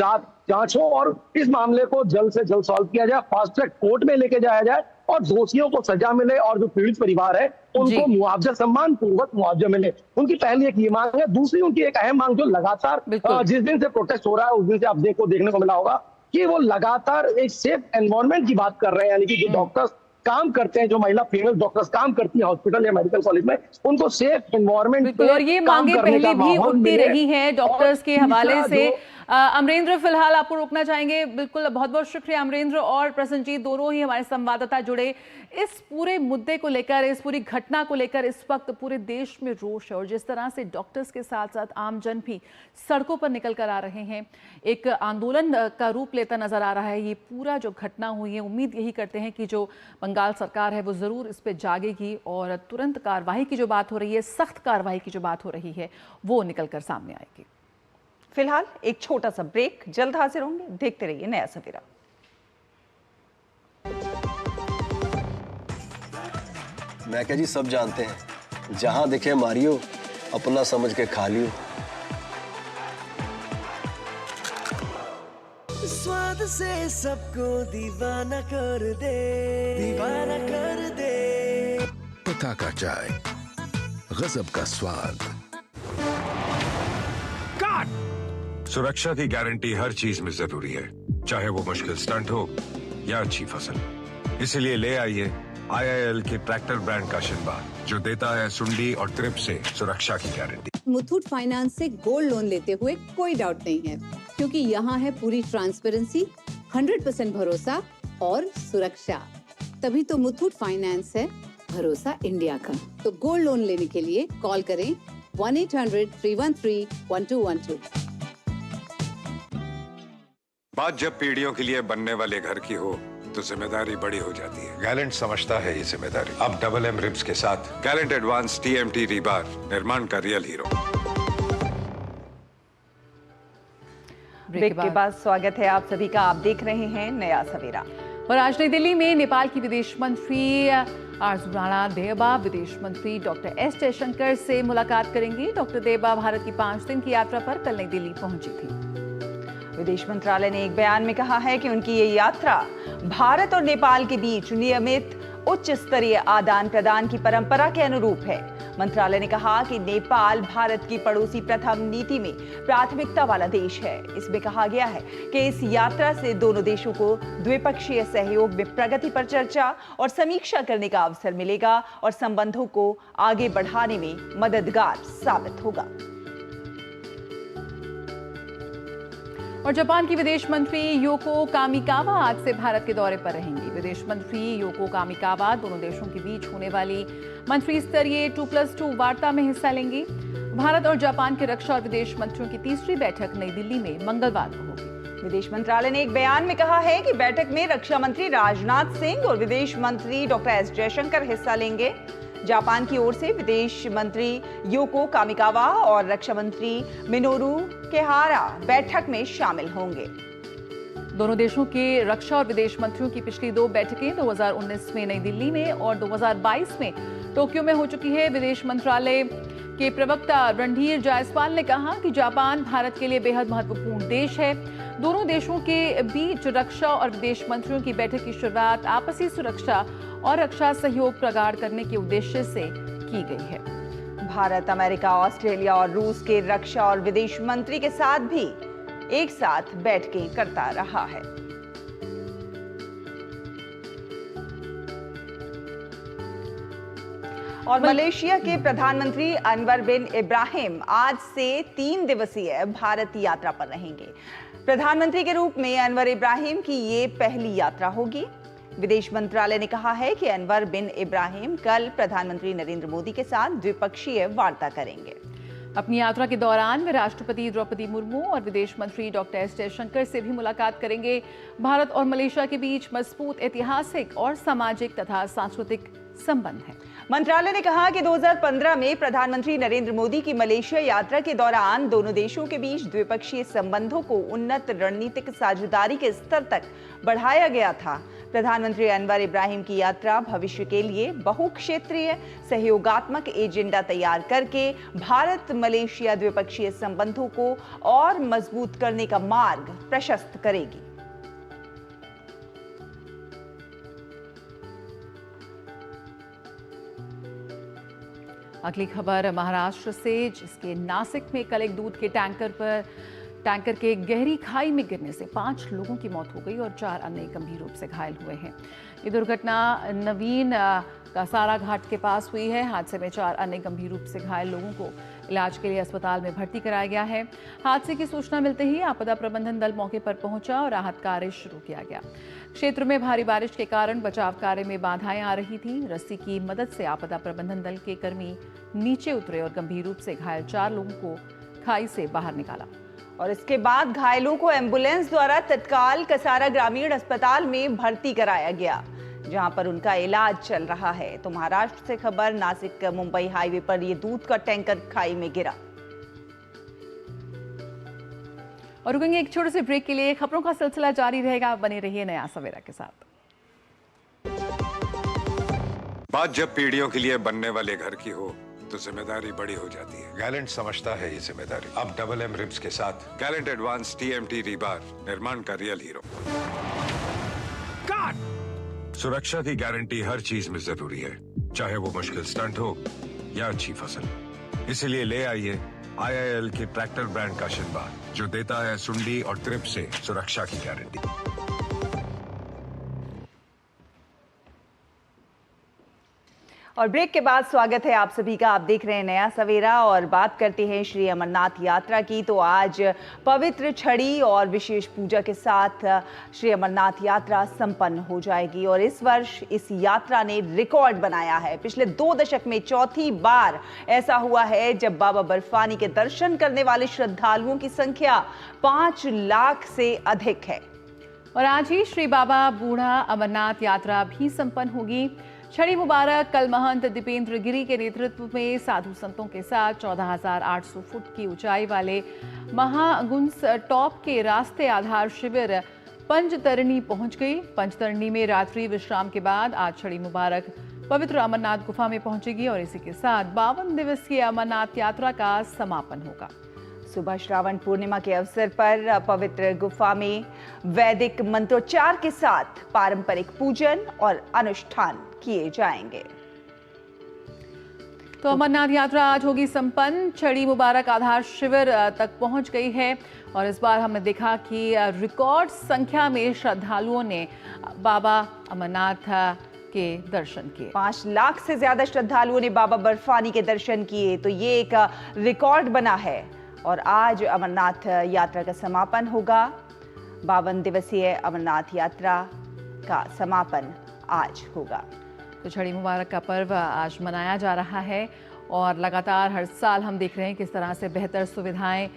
S13: जांच हो और इस मामले को जल्द से जल्द सॉल्व किया जाए, फास्ट ट्रैक कोर्ट में लेके जाया जाए और दोषियों को सजा मिले और जो पीड़ित परिवार है उनको मुआवजा, सम्मान पूर्वक मुआवजा मिले। उनकी पहली एक ये मांग है। दूसरी उनकी एक अहम मांग जो लगातार जिस दिन से प्रोटेस्ट हो रहा है उस दिन से आप देखने को मिला होगा कि वो लगातार एक सेफ एनवायरनमेंट की बात कर रहे हैं, यानी कि जो डॉक्टर्स काम करते हैं, जो महिला फीमेल डॉक्टर्स काम करती है हॉस्पिटल या मेडिकल कॉलेज में, उनको सेफ एनवायरनमेंट
S2: और ये मांगे पहले भी उठती रही हैं डॉक्टर्स के हवाले से। अमरेंद्र, फिलहाल आपको रोकना चाहेंगे। बिल्कुल, बहुत बहुत शुक्रिया अमरेंद्र और प्रसन्नजीत, दोनों ही हमारे संवाददाता जुड़े। इस पूरे मुद्दे को लेकर, इस पूरी घटना को लेकर इस वक्त पूरे देश में रोष है और जिस तरह से डॉक्टर्स के साथ साथ आम जन भी सड़कों पर निकल कर आ रहे हैं, एक आंदोलन का रूप लेता नजर आ रहा है। ये पूरा जो घटना हुई है, उम्मीद यही करते हैं कि जो बंगाल सरकार है वो जरूर इस पर जागेगी और तुरंत कार्रवाई की जो बात हो रही है, सख्त कार्रवाई की जो बात हो रही है वो निकल कर सामने आएगी।
S1: फिलहाल एक छोटा सा ब्रेक, जल्द हाजिर होंगे। देखते रहिए नया सवेरा।
S14: मैं क्या जी, सब जानते हैं जहां दिखे मारियो, अपना समझ के खा लियो।
S15: स्वाद से सबको दीवाना कर दे, दीवाना कर दे।
S16: पता का चाय, गजब का स्वाद।
S17: सुरक्षा की गारंटी हर चीज में जरूरी है, चाहे वो मुश्किल स्टंट हो या अच्छी फसल। इसीलिए ले आइए IIL के ट्रैक्टर ब्रांड का शिनबा, जो देता है सुंडी और ट्रिप से सुरक्षा की गारंटी।
S18: मुथूट फाइनेंस से गोल्ड लोन लेते हुए कोई डाउट नहीं है, क्योंकि यहाँ है पूरी ट्रांसपेरेंसी, 100% भरोसा और सुरक्षा। तभी तो मुथूट फाइनेंस है भरोसा इंडिया का। तो गोल्ड लोन लेने के लिए कॉल करें 1-800-313-1212।
S17: बात जब पीढ़ियों के लिए बनने वाले घर की हो तो जिम्मेदारी बड़ी हो जाती है। गैलेंट समझता है ये जिम्मेदारी। अब डबल M रिब्स के साथ गैलेंट एडवांस TMT रीबार, निर्माण का रियल हीरो।
S1: ब्रेक के बाद स्वागत है आप सभी का। आप देख रहे हैं नया सवेरा।
S2: और आज नई दिल्ली में नेपाल की विदेश मंत्री आरजू राणा देबा विदेश मंत्री डॉक्टर एस जयशंकर से मुलाकात करेंगी। डॉक्टर देबा भारत की 5 दिन की यात्रा पर कल नई दिल्ली पहुंची थी।
S1: विदेश मंत्रालय ने एक बयान में कहा है कि उनकी ये यात्रा भारत और नेपाल के बीच नियमित उच्च स्तरीय आदान प्रदान की परंपरा के अनुरूप है। मंत्रालय ने कहा कि नेपाल भारत की पड़ोसी प्रथम नीति में प्राथमिकता वाला देश है। इसमें कहा गया है कि इस यात्रा से दोनों देशों को द्विपक्षीय सहयोग में प्रगति पर चर्चा और समीक्षा करने का अवसर मिलेगा और संबंधों को आगे बढ़ाने में मददगार साबित होगा।
S2: और जापान की विदेश मंत्री योको कामिकावा आज से भारत के दौरे पर रहेंगी। विदेश मंत्री योको कामिकावा दोनों देशों के बीच होने वाली मंत्री स्तरीय 2+2 वार्ता में हिस्सा लेंगी। भारत और जापान के रक्षा और विदेश मंत्रियों की तीसरी बैठक नई दिल्ली में मंगलवार को होगी।
S1: विदेश मंत्रालय ने एक बयान में कहा है कि बैठक में रक्षा मंत्री राजनाथ सिंह और विदेश मंत्री डॉक्टर एस जयशंकर हिस्सा लेंगे। जापान की ओर से विदेश मंत्री योको कामिकावा और रक्षा मंत्री मिनोरू केहारा बैठक में शामिल होंगे।
S2: दोनों देशों के रक्षा और विदेश मंत्रियों की पिछली 2 बैठकें 2019 में नई दिल्ली में और 2022 में टोक्यो में हो चुकी है। विदेश मंत्रालय के प्रवक्ता रणधीर जायसवाल ने कहा कि जापान भारत के लिए बेहद महत्वपूर्ण देश है। दोनों देशों के बीच रक्षा और विदेश मंत्रियों की बैठक की शुरुआत आपसी सुरक्षा और रक्षा सहयोग प्रगाढ़ करने के उद्देश्य से की गई है।
S1: भारत, अमेरिका, ऑस्ट्रेलिया और रूस के रक्षा और विदेश मंत्री के साथ भी एक साथ बैठकें करता रहा है। और मलेशिया के प्रधानमंत्री अनवर बिन इब्राहिम आज से 3 दिवसीय भारत यात्रा पर रहेंगे। प्रधानमंत्री के रूप में अनवर इब्राहिम की ये पहली यात्रा होगी। विदेश मंत्रालय ने कहा है कि अनवर बिन इब्राहिम कल प्रधानमंत्री नरेंद्र मोदी के साथ द्विपक्षीय वार्ता करेंगे।
S2: अपनी यात्रा के दौरान वे राष्ट्रपति द्रौपदी मुर्मू और विदेश मंत्री डॉक्टर एस जयशंकर से भी मुलाकात करेंगे। भारत और मलेशिया के बीच मजबूत ऐतिहासिक और सामाजिक तथा सांस्कृतिक संबंध हैं।
S1: मंत्रालय ने कहा कि 2015 में प्रधानमंत्री नरेंद्र मोदी की मलेशिया यात्रा के दौरान दोनों देशों के बीच द्विपक्षीय संबंधों को उन्नत रणनीतिक साझेदारी के स्तर तक बढ़ाया गया था। प्रधानमंत्री अनवर इब्राहिम की यात्रा भविष्य के लिए बहुक्षेत्रीय सहयोगात्मक एजेंडा तैयार करके भारत मलेशिया द्विपक्षीय संबंधों को और मजबूत करने का मार्ग प्रशस्त करेगी।
S2: अगली खबर महाराष्ट्र से, जिसके नासिक में कल एक दूध के टैंकर के गहरी खाई में गिरने से 5 लोगों की मौत हो गई और 4 अन्य गंभीर रूप से घायल हुए हैं। ये दुर्घटना नवीन कासारा घाट के पास हुई है। हादसे में 4 अन्य गंभीर रूप से घायल लोगों को इलाज के लिए अस्पताल में भर्ती कराया गया है। हादसे की सूचना मिलते ही आपदा प्रबंधन दल मौके पर पहुंचा और राहत कार्य शुरू किया गया। क्षेत्र में भारी बारिश के कारण बचाव कार्य में बाधाएं आ रही थी। रस्सी की मदद से आपदा प्रबंधन दल के कर्मी नीचे उतरे और गंभीर रूप से घायल 4 लोगों को खाई से बाहर निकाला।
S1: और इसके बाद घायलों को एम्बुलेंस द्वारा तत्काल कसारा ग्रामीण अस्पताल में भर्ती कराया गया, जहां पर उनका इलाज चल रहा है। तो महाराष्ट्र से खबर, नासिक मुंबई हाईवे पर ये दूध का टैंकर खाई में गिरा।
S2: और रुकेंगे एक छोटे से ब्रेक के लिए। खबरों का सिलसिला जारी रहेगा, बने रहिए नया सवेरा के साथ।
S17: बात जब पीढ़ियों के लिए बनने वाले घर की हो तो जिम्मेदारी बड़ी हो जाती है। गैलेंट समझता है ये जिम्मेदारी। अब डबल एम रिब्स के साथ गैलेंट एडवांस TMT रीबार, निर्माण का रियल हीरो। सुरक्षा की गारंटी हर चीज में जरूरी है, चाहे वो मुश्किल स्टंट हो या अच्छी फसल। इसीलिए ले आइए IIL के ट्रैक्टर ब्रांड का शिनबार, जो देता है सुंडी और ट्रिप से सुरक्षा की गारंटी।
S1: और ब्रेक के बाद स्वागत है आप सभी का। आप देख रहे हैं नया सवेरा और बात करते हैं श्री अमरनाथ यात्रा की। तो आज पवित्र छड़ी और विशेष पूजा के साथ श्री अमरनाथ यात्रा संपन्न हो जाएगी और इस वर्ष इस यात्रा ने रिकॉर्ड बनाया है। पिछले 2 दशक में चौथी बार ऐसा हुआ है जब बाबा बर्फानी के दर्शन करने वाले श्रद्धालुओं की संख्या 5 लाख से अधिक है।
S2: और आज ही श्री बाबा बूढ़ा अमरनाथ यात्रा भी संपन्न होगी। छड़ी मुबारक कल महंत दीपेंद्र गिरी के नेतृत्व में साधु संतों के साथ 14,800 फुट की ऊंचाई वाले महागुंस टॉप के रास्ते आधार शिविर पंचतरणी पहुंच गई। पंचतरणी में रात्रि विश्राम के बाद आज छड़ी मुबारक पवित्र अमरनाथ गुफा में पहुंचेगी और इसी के साथ 52 दिवसीय अमरनाथ यात्रा का समापन होगा।
S1: सुबह श्रावण पूर्णिमा के अवसर पर पवित्र गुफा में वैदिक मंत्रोच्चार के साथ पारंपरिक पूजन और अनुष्ठान किए जाएंगे।
S2: तो अमरनाथ यात्रा आज होगी संपन्न। छड़ी मुबारक आधार शिविर तक पहुंच गई है और इस बार हमने देखा कि रिकॉर्ड संख्या में श्रद्धालुओं ने बाबा अमरनाथ के दर्शन किए।
S1: 5 लाख से ज्यादा श्रद्धालुओं ने बाबा बर्फानी के दर्शन किए, तो ये एक रिकॉर्ड बना है। और आज अमरनाथ यात्रा का समापन होगा। 52 दिवसीय अमरनाथ यात्रा का समापन आज होगा।
S2: तो छड़ी मुबारक का पर्व आज मनाया जा रहा है और लगातार हर साल हम देख रहे हैं किस तरह से बेहतर सुविधाएं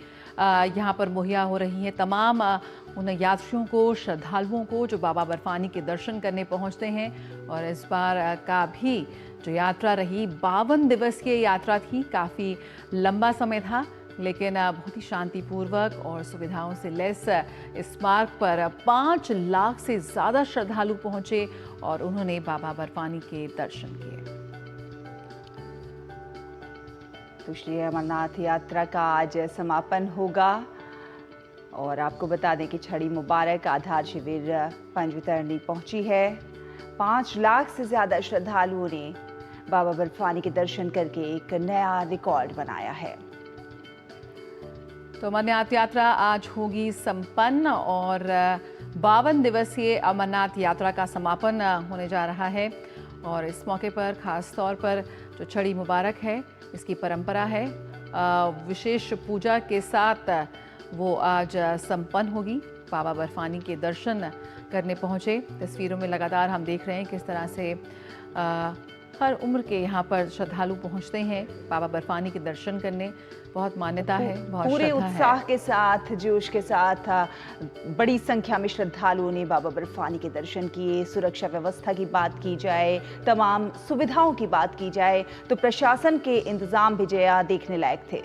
S2: यहाँ पर मुहैया हो रही हैं तमाम उन यात्रियों को, श्रद्धालुओं को जो बाबा बर्फानी के दर्शन करने पहुँचते हैं। और इस बार का भी जो यात्रा रही 52 दिवसीय यात्रा थी, काफ़ी लंबा समय था, लेकिन बहुत ही शांतिपूर्वक और सुविधाओं से लैस इस मार्ग पर 5 लाख से ज़्यादा श्रद्धालु पहुंचे और उन्होंने बाबा बर्फानी के दर्शन किए।
S1: दूसरी अमरनाथ यात्रा का आज समापन होगा और आपको बता दें कि छड़ी मुबारक आधार शिविर पंचतरणी पहुंची है। 5 लाख से ज़्यादा श्रद्धालुओं ने बाबा बर्फानी के दर्शन करके एक नया रिकॉर्ड बनाया है।
S2: तो अमरनाथ यात्रा आज होगी संपन्न और 52 दिवसीय अमरनाथ यात्रा का समापन होने जा रहा है। और इस मौके पर खास तौर पर जो छड़ी मुबारक है, इसकी परंपरा है, विशेष पूजा के साथ वो आज संपन्न होगी। बाबा बर्फानी के दर्शन करने पहुँचे। तस्वीरों में लगातार हम देख रहे हैं किस तरह से हर उम्र के यहाँ पर श्रद्धालु पहुँचते हैं बाबा बर्फानी के दर्शन करने। बहुत मान्यता है, बहुत
S1: पूरे उत्साह के साथ, जोश के साथ बड़ी संख्या में श्रद्धालुओं ने बाबा बर्फानी के दर्शन किए। सुरक्षा व्यवस्था की बात की जाए, तमाम सुविधाओं की बात की जाए, तो प्रशासन के इंतजाम भी जया देखने लायक थे।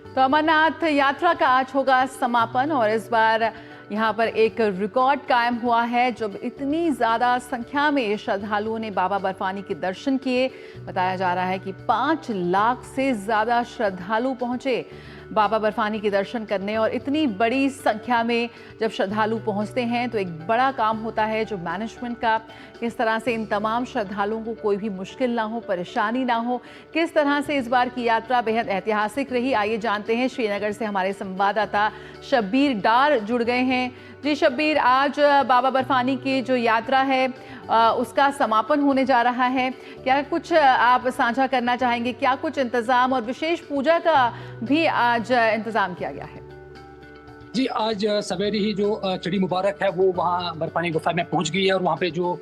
S2: तो अमरनाथ यात्रा का आज होगा समापन और इस बार यहाँ पर एक रिकॉर्ड कायम हुआ है जब इतनी ज़्यादा संख्या में श्रद्धालुओं ने बाबा बर्फानी के दर्शन किए। बताया जा रहा है कि 5 लाख से ज़्यादा श्रद्धालु पहुँचे बाबा बर्फानी के दर्शन करने। और इतनी बड़ी संख्या में जब श्रद्धालु पहुंचते हैं तो एक बड़ा काम होता है जो मैनेजमेंट का, किस तरह से इन तमाम श्रद्धालुओं को कोई भी मुश्किल ना हो, परेशानी ना हो। किस तरह से इस बार की यात्रा बेहद ऐतिहासिक रही, आइए जानते हैं। श्रीनगर से हमारे संवाददाता शब्बीर डार जुड़ गए हैं। जी शब्बीर, आज बाबा बर्फानी की जो यात्रा है उसका समापन होने जा रहा है, क्या कुछ आप साझा करना चाहेंगे? क्या कुछ इंतजाम और विशेष पूजा का भी आज इंतजाम किया गया है?
S19: जी, आज सवेरे ही जो छड़ी मुबारक है वो वहाँ बर्फानी गुफा में पहुँच गई है और वहाँ पे जो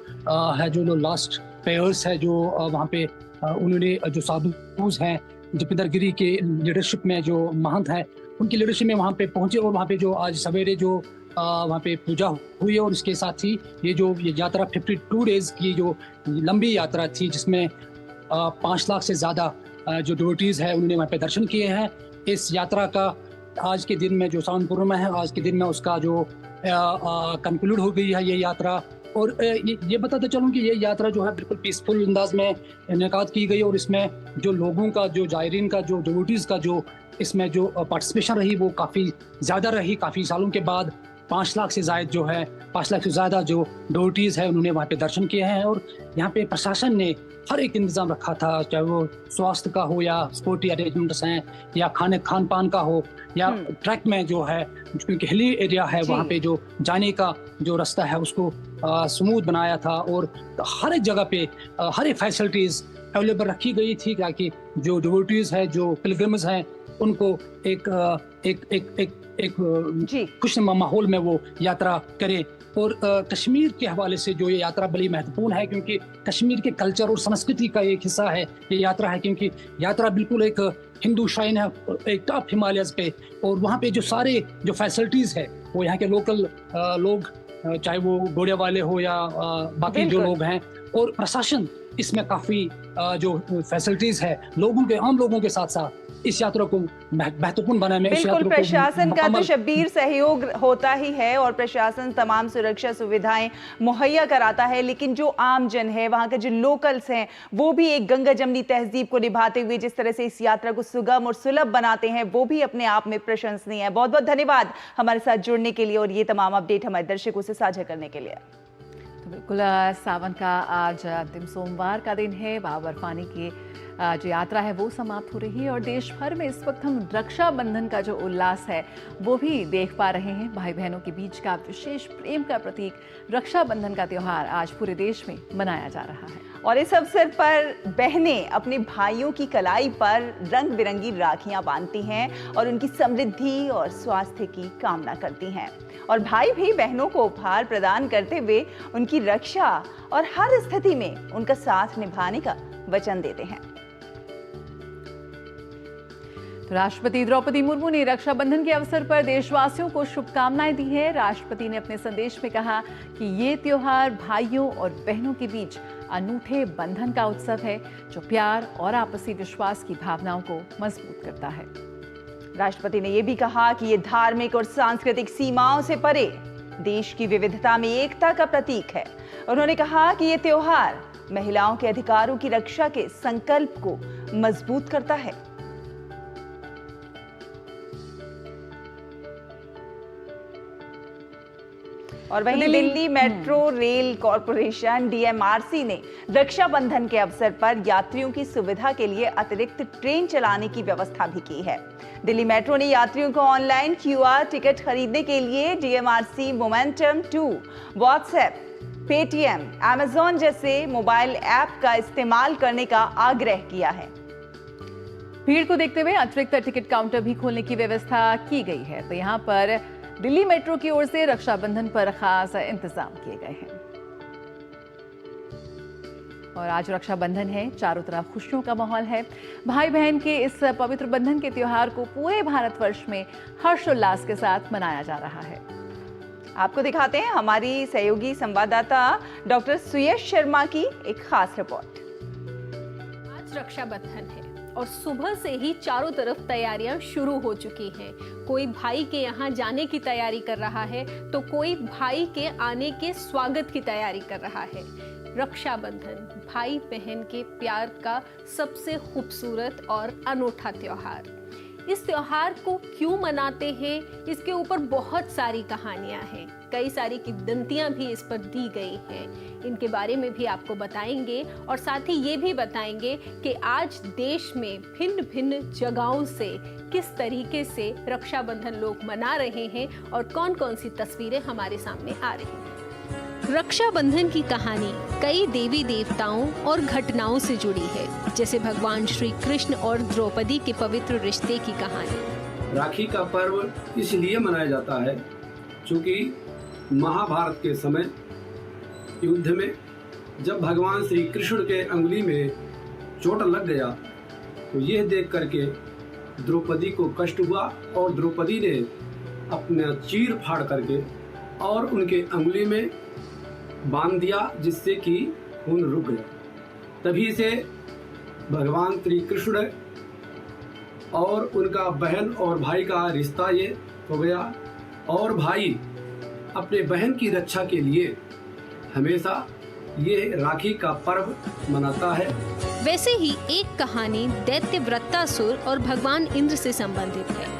S19: है जो लास्ट प्रेयर्स है जो वहाँ पे उन्होंने जो साधुज हैं जपिंदर गिरी के लीडरशिप में जो महंत है उनकी लीडरशिप में वहाँ पे पहुँचे और वहाँ पे जो आज सवेरे जो वहाँ पे पूजा हुई है। और इसके साथ ही ये यात्रा 52 डेज की जो लंबी यात्रा थी जिसमें 5 लाख से ज़्यादा जो डिवोटीज है उन्होंने वहाँ पे दर्शन किए हैं। इस यात्रा का आज के दिन में जो श्रावण पूर्णिमा है, आज के दिन में उसका जो कंक्लूड हो गई है ये यात्रा। और ये बताते चलूँ कि ये यात्रा जो है बिल्कुल पीसफुल अंदाज में इनेकाद की गई और इसमें जो लोगों का, जो जायरीन का, जो डिवोटीज का जो इसमें जो पार्टिसिपेशन रही वो काफ़ी ज़्यादा रही। काफ़ी सालों के बाद 5 लाख से ज़्यादा जो डिवोटीज है उन्होंने वहाँ पे दर्शन किए हैं। और यहाँ पे प्रशासन ने हर एक इंतजाम रखा था, चाहे वो स्वास्थ्य का हो या सिक्योरिटी अरेंजमेंट्स हैं या खान पान का हो या ट्रैक में जो है, क्योंकि हिली एरिया है वहाँ पे जो जाने का जो रास्ता है उसको स्मूथ बनाया था। और हर एक जगह पे हर एक फैसिलिटीज अवेलेबल रखी गई थी ताकि जो डिवोटीज है, जो पिलग्रिम्स हैं, उनको एक खुशनुमा माहौल में वो यात्रा करें। और कश्मीर के हवाले से जो ये यात्रा बड़ी महत्वपूर्ण है क्योंकि कश्मीर के कल्चर और संस्कृति का एक हिस्सा है ये यात्रा है, क्योंकि यात्रा बिल्कुल एक हिंदू श्राइन है एक टॉप हिमालयस पे। और वहाँ पे जो सारे जो फैसिलिटीज़ है वो यहाँ के लोकल लोग चाहे वो घोड़े वाले हो या बाकी जो लोग हैं, और प्रशासन इसमें काफी जो फैसिलिटीज है लोगों के, आम लोगों के साथ साथ इस यात्रा को महत्वपूर्ण बनाने में
S1: बिल्कुल प्रशासन का तो शब्बीर सहयोग होता ही है और प्रशासन तमाम सुरक्षा सुविधाएं मुहैया कराता है, लेकिन जो आम जन है, वहां के जो लोकल्स हैं, वो भी एक गंगा जमनी तहजीब को निभाते हुए जिस तरह से इस यात्रा को सुगम और सुलभ बनाते हैं, वो भी अपने आप में प्रशंसनीय है। बहुत बहुत धन्यवाद हमारे साथ जुड़ने के लिए और ये तमाम अपडेट हमारे दर्शकों से साझा करने के लिए।
S2: तो बिल्कुल सावन का आज अंतिम सोमवार का दिन है, बर्फानी की जो यात्रा है वो समाप्त हो रही है और देश भर में इस वक्त हम रक्षाबंधन का जो उल्लास है वो भी देख पा रहे हैं। भाई बहनों के बीच का विशेष प्रेम का प्रतीक रक्षाबंधन का त्योहार आज पूरे देश में मनाया जा रहा है
S1: और इस अवसर पर बहनें अपने भाइयों की कलाई पर रंग बिरंगी राखियां बांधती हैं और उनकी समृद्धि और स्वास्थ्य की कामना करती हैं और भाई भी बहनों को उपहार प्रदान करते हुए उनकी रक्षा और हर स्थिति में उनका साथ निभाने का वचन देते हैं।
S2: तो राष्ट्रपति द्रौपदी मुर्मू ने रक्षाबंधन के अवसर पर देशवासियों को शुभकामनाएं दी है। राष्ट्रपति ने अपने संदेश में कहा कि ये त्योहार भाइयों और बहनों के बीच अनूठे बंधन का उत्सव है जो प्यार और आपसी विश्वास की भावनाओं को मजबूत करता है।
S1: राष्ट्रपति ने यह भी कहा कि ये धार्मिक और सांस्कृतिक सीमाओं से परे देश की विविधता में एकता का प्रतीक है। उन्होंने कहा कि ये त्योहार महिलाओं के अधिकारों की रक्षा के संकल्प को मजबूत करता है। और वहीं Delhi metro rail corporation DMRC ने रक्षाबंधन के अवसर पर यात्रियों की सुविधा के लिए अतिरिक्त ट्रेन चलाने की व्यवस्था भी की है। दिल्ली मेट्रो ने यात्रियों को ऑनलाइन QR टिकट खरीदने के लिए DMRC momentum 2, WhatsApp, Paytm, Amazon जैसे मोबाइल ऐप का इस्तेमाल करने का आग्रह किया है।
S2: भीड़ को देखते हुए अतिरिक्त टिकट काउंटर भी खोलने की व्यवस्था की गई है। तो यहाँ पर दिल्ली मेट्रो की ओर से रक्षाबंधन पर खास इंतजाम किए गए हैं और आज रक्षाबंधन है, चारों तरफ खुशियों का माहौल है। भाई बहन के इस पवित्र बंधन के त्योहार को पूरे भारतवर्ष में हर्षोल्लास के साथ मनाया जा रहा है।
S1: आपको दिखाते हैं हमारी सहयोगी संवाददाता डॉक्टर सुयश शर्मा की एक खास रिपोर्ट।
S20: आज रक्षाबंधन है और सुबह से ही चारों तरफ तैयारियां शुरू हो चुकी हैं। कोई भाई के यहाँ जाने की तैयारी कर रहा है तो कोई भाई के आने के स्वागत की तैयारी कर रहा है। रक्षाबंधन भाई बहन के प्यार का सबसे खूबसूरत और अनोखा त्योहार। इस त्योहार को क्यों मनाते हैं, इसके ऊपर बहुत सारी कहानियां हैं, कई सारी किंवदंतियां भी इस पर दी गई हैं। इनके बारे में भी आपको बताएंगे और साथ ही ये भी बताएंगे कि आज देश में भिन्न भिन्न जगहों से किस तरीके से रक्षाबंधन लोग मना रहे हैं और कौन कौन सी तस्वीरें हमारे सामने आ रही हैं। रक्षाबंधन की कहानी कई देवी देवताओं और घटनाओं से जुड़ी है, जैसे भगवान श्री कृष्ण और द्रौपदी के पवित्र रिश्ते की कहानी।
S21: राखी का पर्व इसलिए मनाया जाता है क्योंकि महाभारत के समय युद्ध में जब भगवान श्री कृष्ण के अंगुली में चोट लग गया तो यह देख करके द्रौपदी को कष्ट हुआ और द्रौपदी ने अपना चीर फाड़ करके और उनके अंगुली में बांध दिया, जिससे कि खून रुक गया। तभी से भगवान श्री कृष्ण और उनका बहन और भाई का रिश्ता ये हो गया और भाई अपने बहन की रक्षा के लिए हमेशा ये राखी का पर्व मनाता है।
S20: वैसे ही एक कहानी दैत्य वृत्तासुर और भगवान इंद्र से संबंधित है।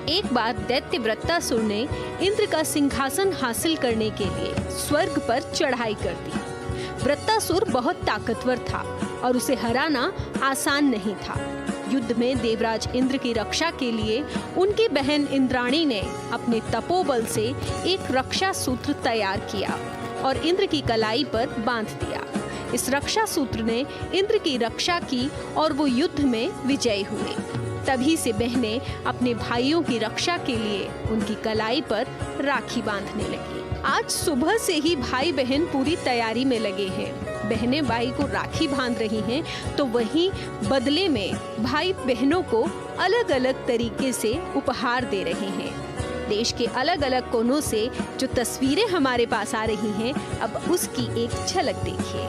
S20: एक बार दैत्य वृत्तासुर ने इंद्र का सिंहासन हासिल करने के लिए स्वर्ग पर चढ़ाई कर दी। वृत्तासुर बहुत ताकतवर था और उसे हराना आसान नहीं था। युद्ध में देवराज इंद्र की रक्षा के लिए उनकी बहन इंद्राणी ने अपने तपोबल से एक रक्षा सूत्र तैयार किया और इंद्र की कलाई पर बांध दिया। इस रक्षा सूत्र ने इंद्र की रक्षा की और वो युद्ध में विजयी हुए। तभी से बहनें अपने भाइयों की रक्षा के लिए उनकी कलाई पर राखी बांधने लगी। आज सुबह से ही भाई बहन पूरी तैयारी में लगे हैं। बहनें भाई को राखी बांध रही हैं तो वहीं बदले में भाई बहनों को अलग अलग तरीके से उपहार दे रहे हैं। देश के अलग अलग कोनों से जो तस्वीरें हमारे पास आ रही हैं, अब उसकी एक झलक देखिए।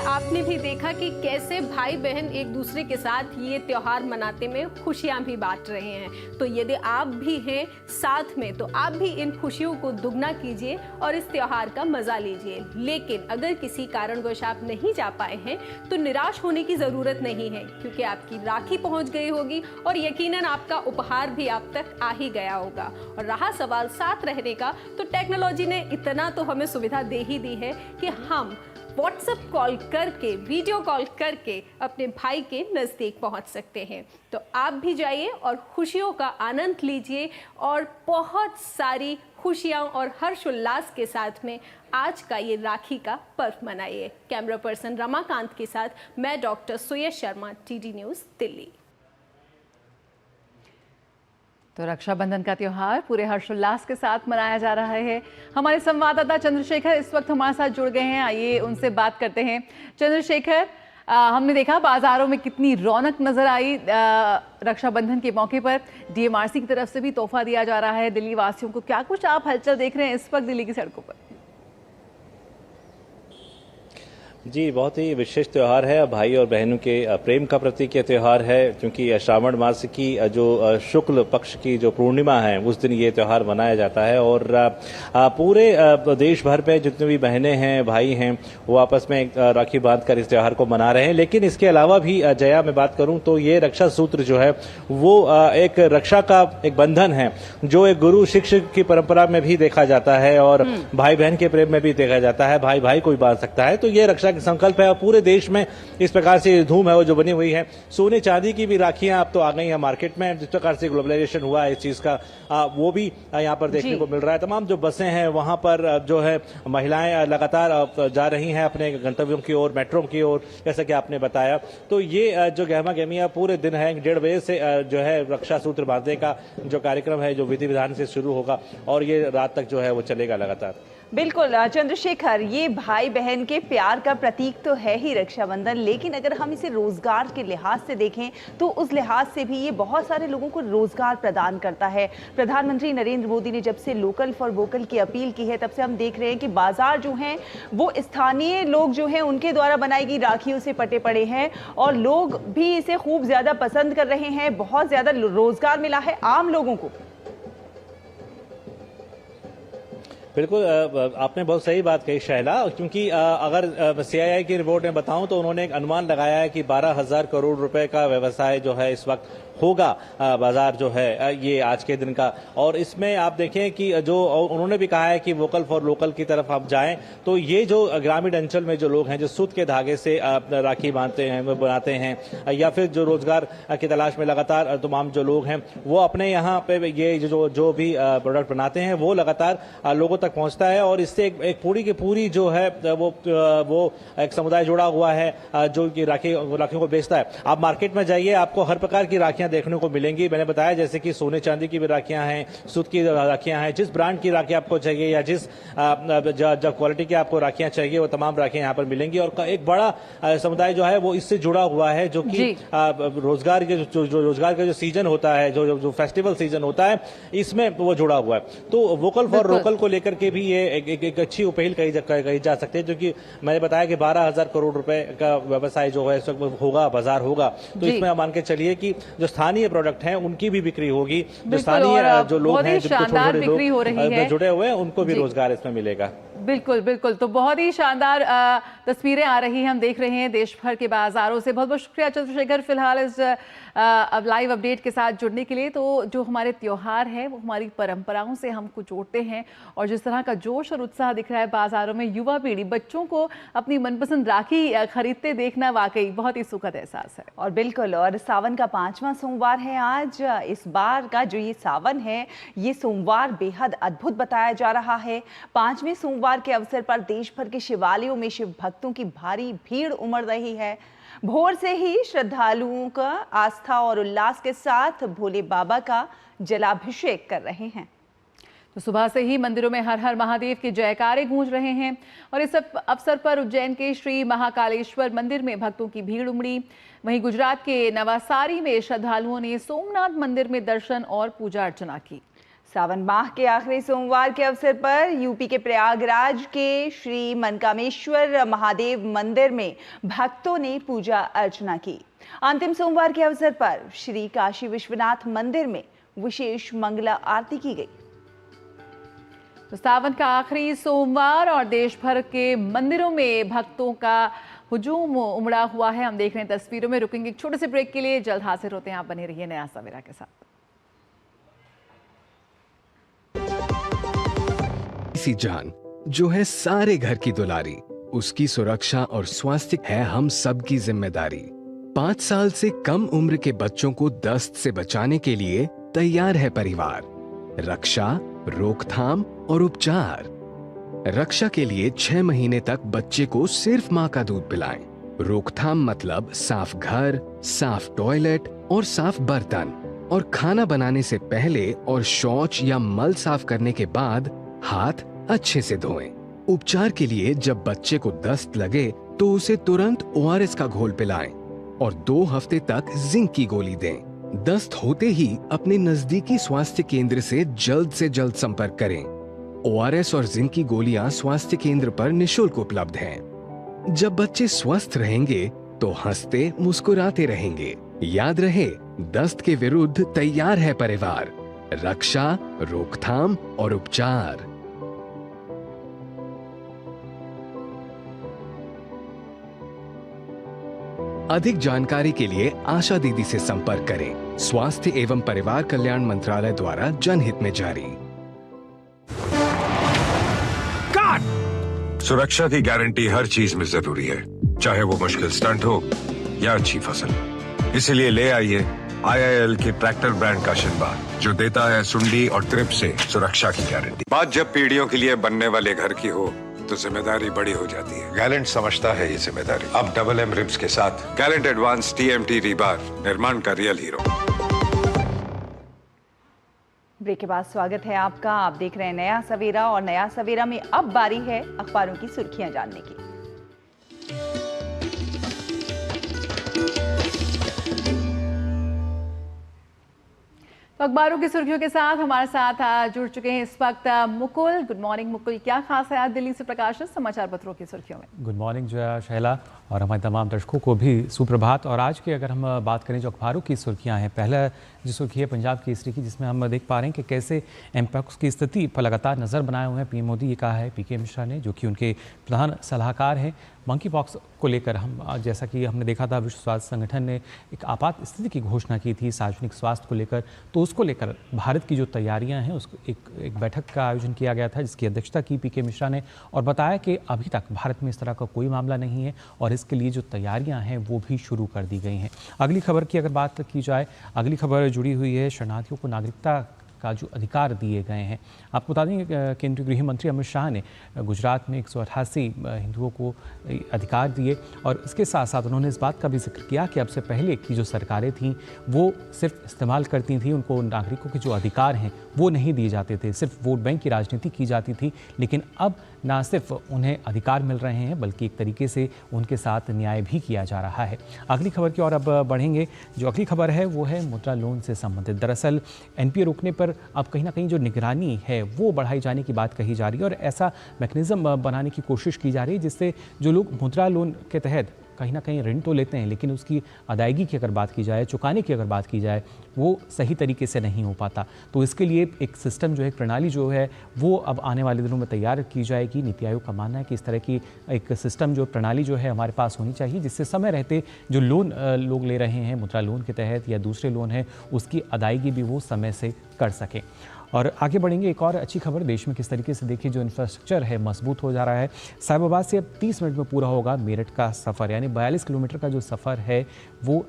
S20: आपने भी देखा कि कैसे भाई बहन एक दूसरे के साथ ये त्योहार मनाते में खुशियां भी बांट रहे हैं। तो यदि आप भी हैं साथ में, तो आप भी इन खुशियों को दुगना कीजिए और इस त्योहार का मजा लीजिए। लेकिन अगर किसी कारणवश आप नहीं जा पाए हैं तो निराश होने की जरूरत नहीं है, क्योंकि आपकी राखी पहुंच गई होगी और यकीनन आपका उपहार भी आप तक आ ही गया होगा। और रहा सवाल साथ रहने का, तो टेक्नोलॉजी ने इतना तो हमें सुविधा दे ही दी है कि हम व्हाट्सएप कॉल करके, वीडियो कॉल करके अपने भाई के नज़दीक पहुंच सकते हैं। तो आप भी जाइए और खुशियों का आनंद लीजिए और बहुत सारी खुशियां और हर्षोल्लास के साथ में आज का ये राखी का पर्व मनाइए। कैमरा पर्सन रमाकांत के साथ मैं डॉक्टर सुयश शर्मा, टीडी न्यूज़, दिल्ली।
S2: तो रक्षाबंधन का त्योहार पूरे हर्षोल्लास के साथ मनाया जा रहा है। हमारे संवाददाता चंद्रशेखर इस वक्त हमारे साथ जुड़ गए हैं, आइए उनसे बात करते हैं। चंद्रशेखर, हमने देखा बाजारों में कितनी रौनक नजर आई। रक्षाबंधन के मौके पर डीएमआरसी की तरफ से भी तोहफा दिया जा रहा है दिल्ली वासियों को। क्या कुछ आप हलचल देख रहे हैं इस वक्त दिल्ली की सड़कों पर?
S4: जी, बहुत ही विशेष त्यौहार है, भाई और बहनों के प्रेम का प्रतीक ये त्यौहार है, क्योंकि श्रावण मास की जो शुक्ल पक्ष की जो पूर्णिमा है उस दिन ये त्यौहार मनाया जाता है। और पूरे देश भर में जितने भी बहनें हैं, भाई हैं, वो आपस में राखी बांधकर इस त्यौहार को मना रहे हैं। लेकिन इसके अलावा भी जया, मैं बात करूं तो ये रक्षा सूत्र जो है वो एक रक्षा का एक बंधन है, जो एक गुरु शिष्य की परंपरा में भी देखा जाता है और भाई बहन के प्रेम में भी देखा जाता है। भाई भाई को भी बांध सकता है, तो ये रक्षा संकल्प है और पूरे देश में इस प्रकार से धूम है वो जो बनी हुई है। सोने चांदी की भी राखियां अब तो आ गई हैं मार्केट में। जिस प्रकार से ग्लोबलाइजेशन हुआ है इस चीज का वो भी यहाँ पर देखने को मिल रहा है। तमाम जो बसें हैं वहां पर जो है महिलाएं लगातार जा रही हैं अपने गंतव्यों की ओर, मेट्रो की ओर, जैसा कि आपने बताया। तो ये जो गहमा गहमिया पूरे दिन है, 1:30 बजे से जो है रक्षा सूत्र बांधने का जो कार्यक्रम है, जो विधि विधान से शुरू होगा और ये रात तक जो है वो चलेगा लगातार।
S1: बिल्कुल चंद्रशेखर, ये भाई बहन के प्यार का प्रतीक तो है ही रक्षाबंधन, लेकिन अगर हम इसे रोजगार के लिहाज से देखें तो उस लिहाज से भी ये बहुत सारे लोगों को रोजगार प्रदान करता है। प्रधानमंत्री नरेंद्र मोदी ने जब से लोकल फॉर वोकल की अपील की है, तब से हम देख रहे हैं कि बाजार जो हैं वो स्थानीय लोग जो हैं उनके द्वारा बनाई गई राखियों से पटे पड़े हैं और लोग भी इसे खूब ज्यादा पसंद कर रहे हैं। बहुत ज्यादा रोजगार मिला है आम लोगों को।
S4: बिल्कुल, आपने बहुत सही बात कही शैला, क्योंकि अगर सीआईआई की रिपोर्ट में बताऊं तो उन्होंने एक अनुमान लगाया है कि 12,000 करोड़ रुपए का व्यवसाय जो है इस वक्त होगा बाजार जो है ये आज के दिन का। और इसमें आप देखें कि जो उन्होंने भी कहा है कि वोकल फॉर लोकल की तरफ आप जाएं, तो ये जो ग्रामीण अंचल में जो लोग हैं जो सूत के धागे से राखी बांधते हैं, वो बनाते हैं, या फिर जो रोजगार की तलाश में लगातार तमाम जो लोग हैं वो अपने यहाँ पे ये जो भी प्रोडक्ट बनाते हैं वो लगातार लोगों तक पहुंचता है। और इससे एक पूरी की पूरी जो है वो एक समुदाय जुड़ा हुआ है जो कि राखियों को बेचता है। आप मार्केट में जाइए, आपको हर प्रकार की राखियां देखने को मिलेंगी। मैंने बताया जैसे कि सोने चांदी की भी राखियां हैं, सूत की राखियां हैं, जिस ब्रांड की राखी आपको चाहिए या जिस क्वालिटी की आपको राखियां चाहिए वो तमाम राखियां यहाँ पर मिलेंगी। और एक बड़ा समुदाय जो है वो इससे जुड़ा हुआ है, जो कि रोजगार का जो सीजन होता है, जो फेस्टिवल सीजन होता है, इसमें वो जुड़ा हुआ है। तो वोकल फॉर लोकल को लेकर के भी ये एक अच्छी पहल कही जा सकती है, क्योंकि मैंने बताया कि 12,000 करोड़ रुपए का व्यवसाय जो है इस वक्त होगा, बाजार होगा। तो इसमें मान के चलिए कि जो स्थानीय प्रोडक्ट हैं उनकी भी बिक्री होगी, जो स्थानीय जो लोग हैं, जो छोटे-छोटे लोग जुड़े हुए हैं, उनको भी रोजगार इसमें मिलेगा।
S2: बिल्कुल बिल्कुल, तो बहुत ही शानदार तस्वीरें आ रही हैं, हम देख रहे हैं देश भर के बाजारों से। बहुत बहुत शुक्रिया चंद्रशेखर फिलहाल इस लाइव अपडेट के साथ जुड़ने के लिए। तो जो हमारे त्योहार है वो हमारी परंपराओं से हमको जोड़ते हैं और जिस तरह का जोश और उत्साह दिख रहा है बाजारों में, युवा पीढ़ी बच्चों को अपनी मनपसंद राखी खरीदते देखना वाकई बहुत ही सुखद एहसास है।
S1: और बिल्कुल, और सावन का 5वां सोमवार है आज। इस बार का जो ये सावन है, ये सोमवार बेहद अद्भुत बताया जा रहा है। 5वें सोमवार के अवसर पर देश भर के शिवालयों में शिव भक्तों की भारी भीड़ उमड़ रही है। भोर से ही श्रद्धालुओं का आस्था और उल्लास के साथ भोले बाबा का जलाभिषेक कर रहे हैं।
S2: तो सुबह से ही मंदिरों में हर हर महादेव के जयकारे गूंज रहे हैं और इस अवसर पर उज्जैन के श्री महाकालेश्वर मंदिर में भक्तों की भीड़ उमड़ी। वहीं गुजरात के नवासारी में श्रद्धालुओं ने सोमनाथ मंदिर में दर्शन और पूजा अर्चना की।
S1: सावन माह के आखिरी सोमवार के अवसर पर यूपी के प्रयागराज के श्री मनकामेश्वर महादेव मंदिर में भक्तों ने पूजा अर्चना की। अंतिम सोमवार के अवसर पर श्री काशी विश्वनाथ मंदिर में विशेष मंगला आरती की गई।
S2: तो सावन का आखिरी सोमवार और देश भर के मंदिरों में भक्तों का हुजूम उमड़ा हुआ है। हम देख रहे हैं तस्वीरों में। रुकेंगे एक छोटे से ब्रेक के लिए, जल्द हाजिर होते हैं। आप बने रहिए नया सवेरा के साथ।
S5: इसी जान जो है सारे घर की दुलारी, उसकी सुरक्षा और स्वास्थ्य है हम सबकी जिम्मेदारी। 5 साल से कम उम्र के बच्चों को दस्त से बचाने के लिए तैयार है परिवार। रक्षा, रोकथाम और उपचार। रक्षा के लिए 6 महीने तक बच्चे को सिर्फ माँ का दूध पिलाएं। रोकथाम मतलब साफ घर, साफ टॉयलेट और साफ बर्तन, और खाना बनाने से पहले और शौच या मल साफ करने के बाद हाथ अच्छे से धोएं। उपचार के लिए जब बच्चे को दस्त लगे तो उसे तुरंत ORS का घोल पिलाएं और 2 हफ्ते तक जिंक की गोली दें। दस्त होते ही अपने नजदीकी स्वास्थ्य केंद्र से जल्द संपर्क करें। ORS और जिंक की गोलियां स्वास्थ्य केंद्र पर निशुल्क उपलब्ध हैं। जब बच्चे स्वस्थ रहेंगे तो हंसते मुस्कुराते रहेंगे। याद रहे, दस्त के विरुद्ध तैयार है परिवार। रक्षा, रोकथाम और उपचार। अधिक जानकारी के लिए आशा दीदी से संपर्क करें। स्वास्थ्य एवं परिवार कल्याण मंत्रालय द्वारा जनहित में जारी।
S17: सुरक्षा की गारंटी हर चीज में जरूरी है, चाहे वो मुश्किल स्टंट हो या अच्छी फसल। इसीलिए ले आइए IIL के ट्रैक्टर ब्रांड का शिनबा, जो देता है सुंडी और ट्रिप से सुरक्षा की गारंटी। बात जब पीढ़ियों के लिए बनने वाले घर की हो तो जिम्मेदारी बड़ी हो जाती है। गैलेंट समझता है ये जिम्मेदारी। अब MM रिब्स के साथ गैलेंट एडवांस TMT रीबार, निर्माण का रियल हीरो।
S1: ब्रेक के बाद स्वागत है आपका। आप देख रहे हैं नया सवेरा, और नया सवेरा में अब बारी है अखबारों की सुर्खियां जानने की।
S2: तो अखबारों की सुर्खियों के साथ हमारे साथ जुड़ चुके हैं इस वक्त मुकुल। गुड मॉर्निंग मुकुल, क्या खास है आज दिल्ली से प्रकाशित समाचार पत्रों की सुर्खियों में?
S22: गुड मॉर्निंग जया, शैला, और हमारे तमाम दर्शकों को भी सुप्रभात। और आज की अगर हम बात करें जो अखबारों की सुर्खियां हैं, पहला जो सुर्खी है पंजाब केसरी की, जिसमें हम देख पा रहे हैं कि कैसे एमपैक्स की स्थिति पर लगातार नज़र बनाए हुए हैं पीएम मोदी। ये कहा है PK मिश्रा ने, जो कि उनके प्रधान सलाहकार हैं। मंकी पॉक्स को लेकर हम जैसा कि हमने देखा था, विश्व स्वास्थ्य संगठन ने एक आपात स्थिति की घोषणा की थी सार्वजनिक स्वास्थ्य को लेकर। तो उसको लेकर भारत की जो तैयारियां हैं, उसको एक बैठक का आयोजन किया गया था, जिसकी अध्यक्षता की PK मिश्रा ने, और बताया कि अभी तक भारत में इस तरह का कोई मामला नहीं है और इसके लिए जो तैयारियां हैं वो भी शुरू कर दी गई हैं। अगली खबर की अगर बात की जाए, अगली खबर जुड़ी हुई है शरणार्थियों को नागरिकता का जो अधिकार दिए गए हैं। आपको बता दें केंद्रीय गृह मंत्री अमित शाह ने गुजरात में 188 हिंदुओं को अधिकार दिए, और इसके साथ साथ उन्होंने इस बात का भी जिक्र किया कि अब से पहले की जो सरकारें थीं वो सिर्फ इस्तेमाल करती थीं, उनको नागरिकों के जो अधिकार हैं वो नहीं दिए जाते थे, सिर्फ वोट बैंक की राजनीति की जाती थी। लेकिन अब ना सिर्फ उन्हें अधिकार मिल रहे हैं, बल्कि एक तरीके से उनके साथ न्याय भी किया जा रहा है। अगली खबर की ओर अब बढ़ेंगे। जो अगली खबर है वो है मुद्रा लोन से संबंधित। दरअसल NPA रोकने पर अब कहीं ना कहीं जो निगरानी है वो बढ़ाई जाने की बात कही जा रही है, और ऐसा मैकेनिज्म बनाने की कोशिश की जा रही है जिससे जो लोग मुद्रा लोन के तहत कहीं ना कहीं ऋण तो लेते हैं, लेकिन उसकी अदायगी की अगर बात की जाए, चुकाने की अगर बात की जाए, वो सही तरीके से नहीं हो पाता। तो इसके लिए एक सिस्टम जो है, एक प्रणाली जो है, वो अब आने वाले दिनों में तैयार की जाएगी। नीति आयोग का मानना है कि इस तरह की एक सिस्टम जो प्रणाली जो है हमारे पास होनी चाहिए, जिससे समय रहते जो लोन लोग ले रहे हैं मुद्रा लोन के तहत या दूसरे लोन है, उसकी अदायगी भी वो समय से कर सकें। और आगे बढ़ेंगे, एक और अच्छी खबर देश में किस तरीके से देखिए जो इंफ्रास्ट्रक्चर है मजबूत हो जा रहा है। साहिबाबाद से अब 30 मिनट में पूरा होगा मेरठ का सफ़र, यानी 42 किलोमीटर का जो सफ़र है वो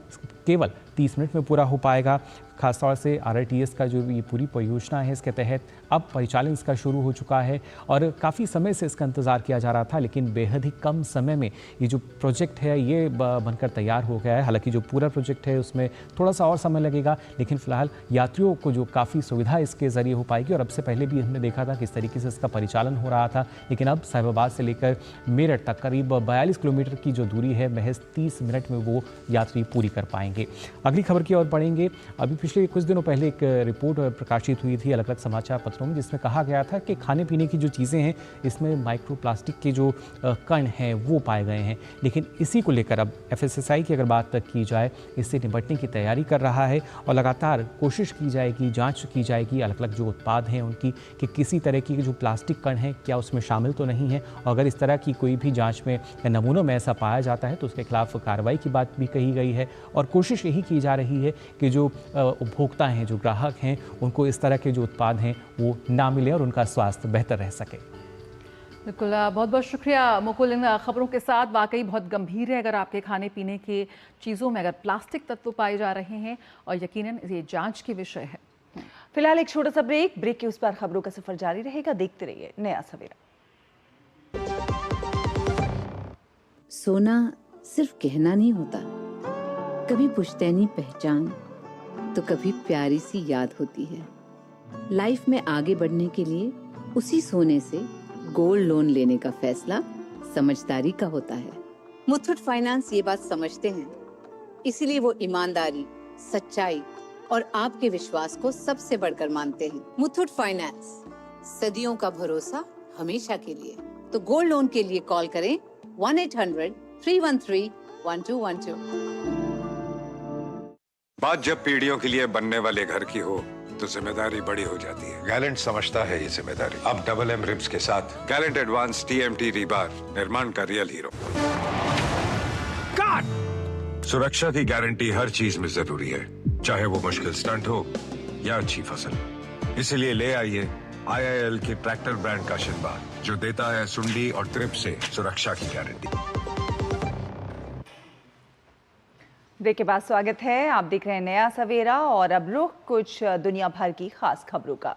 S22: केवल 30 मिनट में पूरा हो पाएगा। खासतौर से RITS का जो ये पूरी परियोजना है, इसके तहत अब परिचालन इसका शुरू हो चुका है और काफ़ी समय से इसका इंतज़ार किया जा रहा था, लेकिन बेहद ही कम समय में ये जो प्रोजेक्ट है ये बनकर तैयार हो गया है। हालांकि जो पूरा प्रोजेक्ट है उसमें थोड़ा सा और समय लगेगा, लेकिन फ़िलहाल यात्रियों को जो काफ़ी सुविधा इसके ज़रिए हो पाएगी। और अब से पहले भी हमने देखा था किस तरीके से इसका परिचालन हो रहा था, लेकिन अब साहिबाबाद से लेकर मेरठ तक करीब 42 किलोमीटर की जो दूरी है महज 30 मिनट में वो यात्री पूरी कर पाएंगे। अगली खबर की ओर बढ़ेंगे। अभी पिछले कुछ दिनों पहले एक रिपोर्ट प्रकाशित हुई थी अलग अलग समाचार पत्रों में, जिसमें कहा गया था कि खाने पीने की जो चीज़ें हैं इसमें माइक्रो प्लास्टिक के जो कण हैं वो पाए गए हैं। लेकिन इसी को लेकर अब FSSAI की अगर बात की जाए, इससे निपटने की तैयारी कर रहा है और लगातार कोशिश की जाएगी, जाँच की जाएगी अलग अलग जो उत्पाद हैं उनकी, कि किसी तरह की जो प्लास्टिक कण हैं क्या उसमें शामिल तो नहीं है। और अगर इस तरह की कोई भी जाँच में नमूनों में ऐसा पाया जाता है तो उसके खिलाफ कार्रवाई की बात भी कही गई है। और कोशिश यही की जा रही है कि जो उपभोक्ता हैं, जो ग्राहक हैं, उनको इस तरह के जो उत्पाद हैं वो ना मिले और उनका स्वास्थ्य बेहतर रह सके।
S2: बिल्कुल, बहुत बहुत शुक्रिया मुकुल। इन खबरों के साथ वाकई बहुत गंभीर है अगर आपके खाने पीने की चीज़ों में अगर प्लास्टिक तत्व पाए जा रहे हैं, और यकीनन ये जांच के विषय है।
S1: फिलहाल एक छोटा सा ब्रेक के उस पार खबरों का सफर जारी रहेगा। देखते रहिए नया सवेरा।
S18: सोना सिर्फ गहना नहीं होता, कभी पुश्तैनी पहचान तो कभी प्यारी सी याद होती है। लाइफ में आगे बढ़ने के लिए उसी सोने से गोल्ड लोन लेने का फैसला समझदारी का होता है। मुथूट फाइनेंस ये बात समझते हैं, इसीलिए वो ईमानदारी, सच्चाई और आपके विश्वास को सबसे बढ़कर मानते हैं। मुथूट फाइनेंस, सदियों का भरोसा हमेशा के लिए। तो गोल्ड लोन के लिए कॉल करें 1-800-313-1212।
S17: बात जब पीढ़ियों के लिए बनने वाले घर की हो तो जिम्मेदारी बड़ी हो जाती है। गैलेंट समझता है ये जिम्मेदारी। अब डबल M रिब्स के साथ गैलेंट एडवांस TMT रीबार, निर्माण का रियल हीरो। सुरक्षा की गारंटी हर चीज में जरूरी है, चाहे वो मुश्किल स्टंट हो या अच्छी फसल। इसलिए ले आइए IIL के ट्रैक्टर ब्रांड का शिनबार, जो देता है सुंडी और ट्रिप से सुरक्षा की गारंटी।
S1: ब्रेक के बाद स्वागत है। आप देख रहे हैं नया सवेरा और अब रुख कुछ दुनिया भर की खास खबरों का।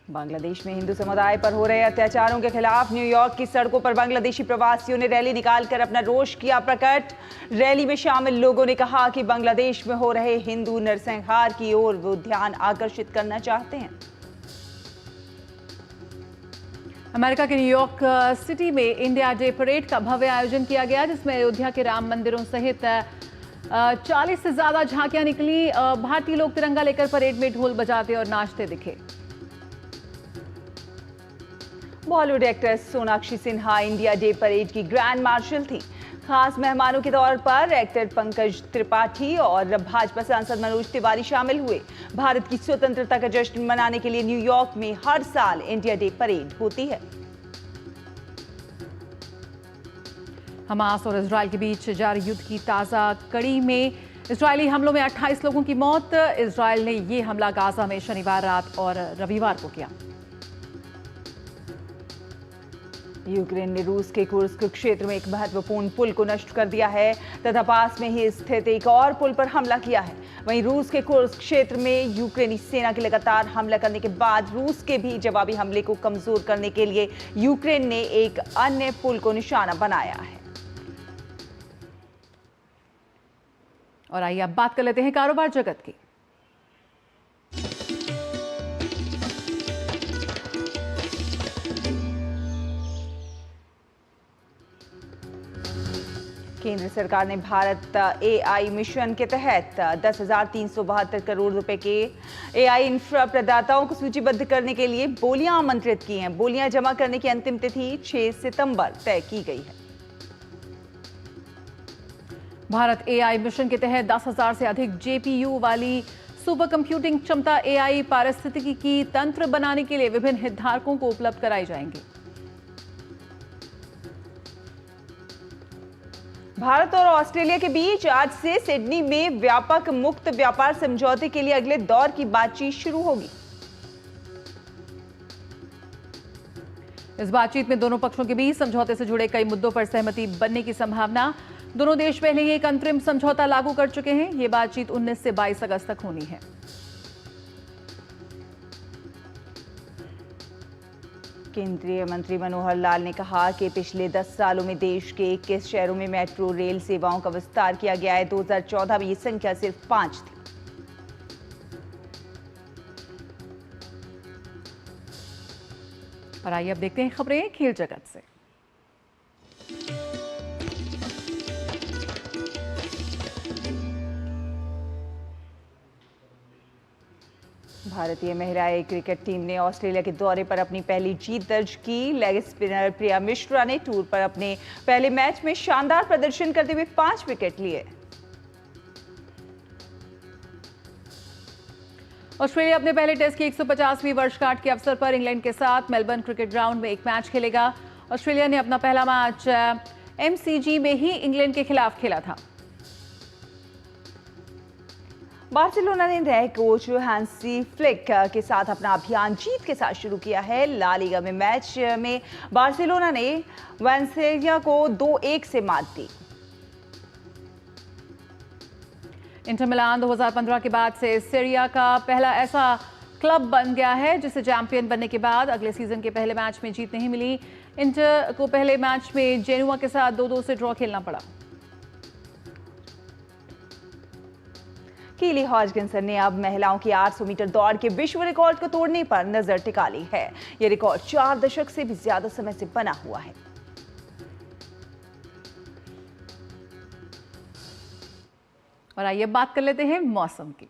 S1: बांग्लादेश में हिंदू समुदाय पर हो रहे अत्याचारों के खिलाफ न्यूयॉर्क की सड़कों पर बांग्लादेशी प्रवासियों ने रैली निकालकर अपना रोष किया प्रकट। रैली में शामिल लोगों ने कहा कि बांग्लादेश में हो रहे हिंदू नरसंहार की ओर वो ध्यान आकर्षित करना चाहते हैं।
S2: अमेरिका के न्यूयॉर्क सिटी में इंडिया डे परेड का भव्य आयोजन किया गया, जिसमें अयोध्या के राम मंदिरों सहित 40 से ज्यादा झांकियां निकली। भारतीय लोग तिरंगा लेकर परेड में ढोल बजाते और नाचते दिखे।
S1: Bollywood actress Sonakshi Sinha India day parade की ग्रैंड मार्शल थी। खास मेहमानों के तौर पर एक्टर पंकज त्रिपाठी और भाजपा सांसद मनोज तिवारी शामिल हुए। भारत की स्वतंत्रता का जश्न मनाने के लिए न्यूयॉर्क में हर साल इंडिया डे परेड होती है।
S2: हमास और इजरायल के बीच जारी युद्ध की ताजा कड़ी में इजरायली हमलों में 28 लोगों की मौत। इजरायल ने ये हमला गाजा में शनिवार रात और रविवार को किया। यूक्रेन ने रूस के कुर्स्क क्षेत्र में एक महत्वपूर्ण पुल को नष्ट कर दिया है तथा पास में ही स्थित एक और पुल पर हमला किया है। वहीं रूस के कुर्स्क क्षेत्र में यूक्रेनी सेना के लगातार हमला करने के बाद रूस के भी जवाबी हमले को कमजोर करने के लिए यूक्रेन ने एक अन्य पुल को निशाना बनाया है। और आइए अब बात कर लेते हैं कारोबार जगत की। केंद्र सरकार ने भारत AI मिशन के तहत 10,372 करोड़ रुपए के AI इंफ्रा प्रदाताओं को सूचीबद्ध करने के लिए बोलियां आमंत्रित की हैं। बोलियां जमा करने की अंतिम तिथि 6 सितंबर तय की गई है। भारत AI मिशन के तहत 10,000 से अधिक GPU वाली सुपर कंप्यूटिंग क्षमता AI पारिस्थितिकी तंत्र बनाने के लिए विभिन्न हितधारकों को उपलब्ध कराई जाएंगी। भारत और ऑस्ट्रेलिया के बीच आज से सिडनी में व्यापक मुक्त व्यापार समझौते के लिए अगले दौर की बातचीत शुरू होगी। इस बातचीत में दोनों पक्षों के बीच समझौते से जुड़े कई मुद्दों पर सहमति बनने की संभावना। दोनों देश पहले ही एक अंतरिम समझौता लागू कर चुके हैं। ये बातचीत 19 से 22 अगस्त तक होनी है।
S1: केंद्रीय मंत्री मनोहर लाल ने कहा कि पिछले 10 सालों में देश के 21 शहरों में मेट्रो रेल सेवाओं का विस्तार किया गया है। 2014 में ये संख्या सिर्फ 5 थी।
S2: और आइए अब देखते हैं खबरें खेल जगत से।
S1: भारतीय महिला क्रिकेट टीम ने ऑस्ट्रेलिया के दौरे पर अपनी पहली जीत दर्ज की। लेग स्पिनर प्रिया मिश्रा ने टूर पर अपने पहले मैच में शानदार प्रदर्शन करते हुए 5 विकेट लिए।
S2: ऑस्ट्रेलिया अपने पहले टेस्ट की 150वीं वर्षगांठ के अवसर पर इंग्लैंड के साथ मेलबर्न क्रिकेट ग्राउंड में एक मैच खेलेगा। ऑस्ट्रेलिया ने अपना पहला मैच MCG में ही इंग्लैंड के खिलाफ खेला था।
S1: बार्सिलोना ने नए कोच हैंसी फ्लिक के साथ अपना अभियान जीत के साथ शुरू किया है। ला लीगा में मैच में बार्सिलोना ने वालेंसिया को 2-1 से मात दी।
S2: इंटर मिलान 2015 के बाद से सीरिया का पहला ऐसा क्लब बन गया है जिसे चैंपियन बनने के बाद अगले सीजन के पहले मैच में जीत नहीं मिली। इंटर को पहले मैच में जेनुआ के साथ 2-2 से ड्रॉ खेलना पड़ा।
S1: कीली हॉजकिंसन ने अब महिलाओं की 800 मीटर दौड़ के विश्व रिकॉर्ड को तोड़ने पर नजर टिका ली है। यह रिकॉर्ड 4 दशक से भी ज्यादा समय से बना हुआ है।
S2: और आइए बात कर लेते हैं मौसम की।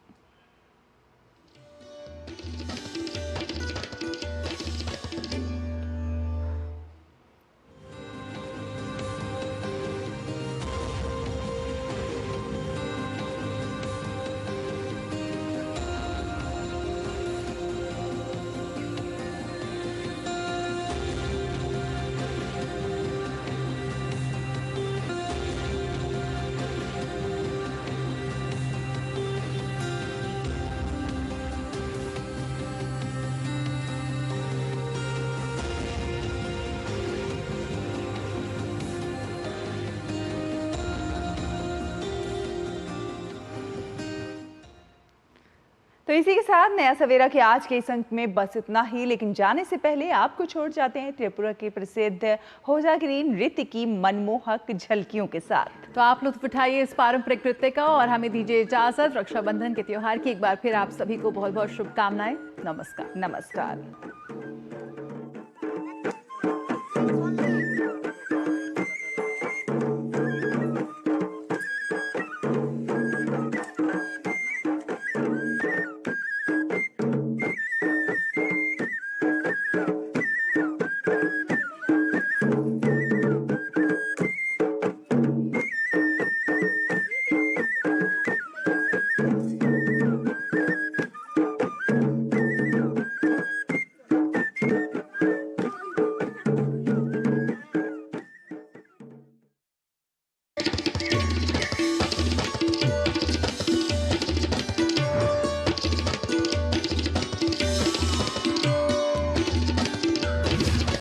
S1: तो इसी के साथ नया सवेरा के आज के इस अंक में बस इतना ही। लेकिन जाने से पहले आपको छोड़ जाते हैं त्रिपुरा के प्रसिद्ध होजागिरी नृत्य की मनमोहक झलकियों के साथ।
S2: तो आप लुत्फ उठाइए इस पारंपरिक नृत्य का और हमें दीजिए इजाजत। रक्षाबंधन के त्योहार की एक बार फिर आप सभी को बहुत बहुत शुभकामनाएं। नमस्कार।
S1: नमस्कार।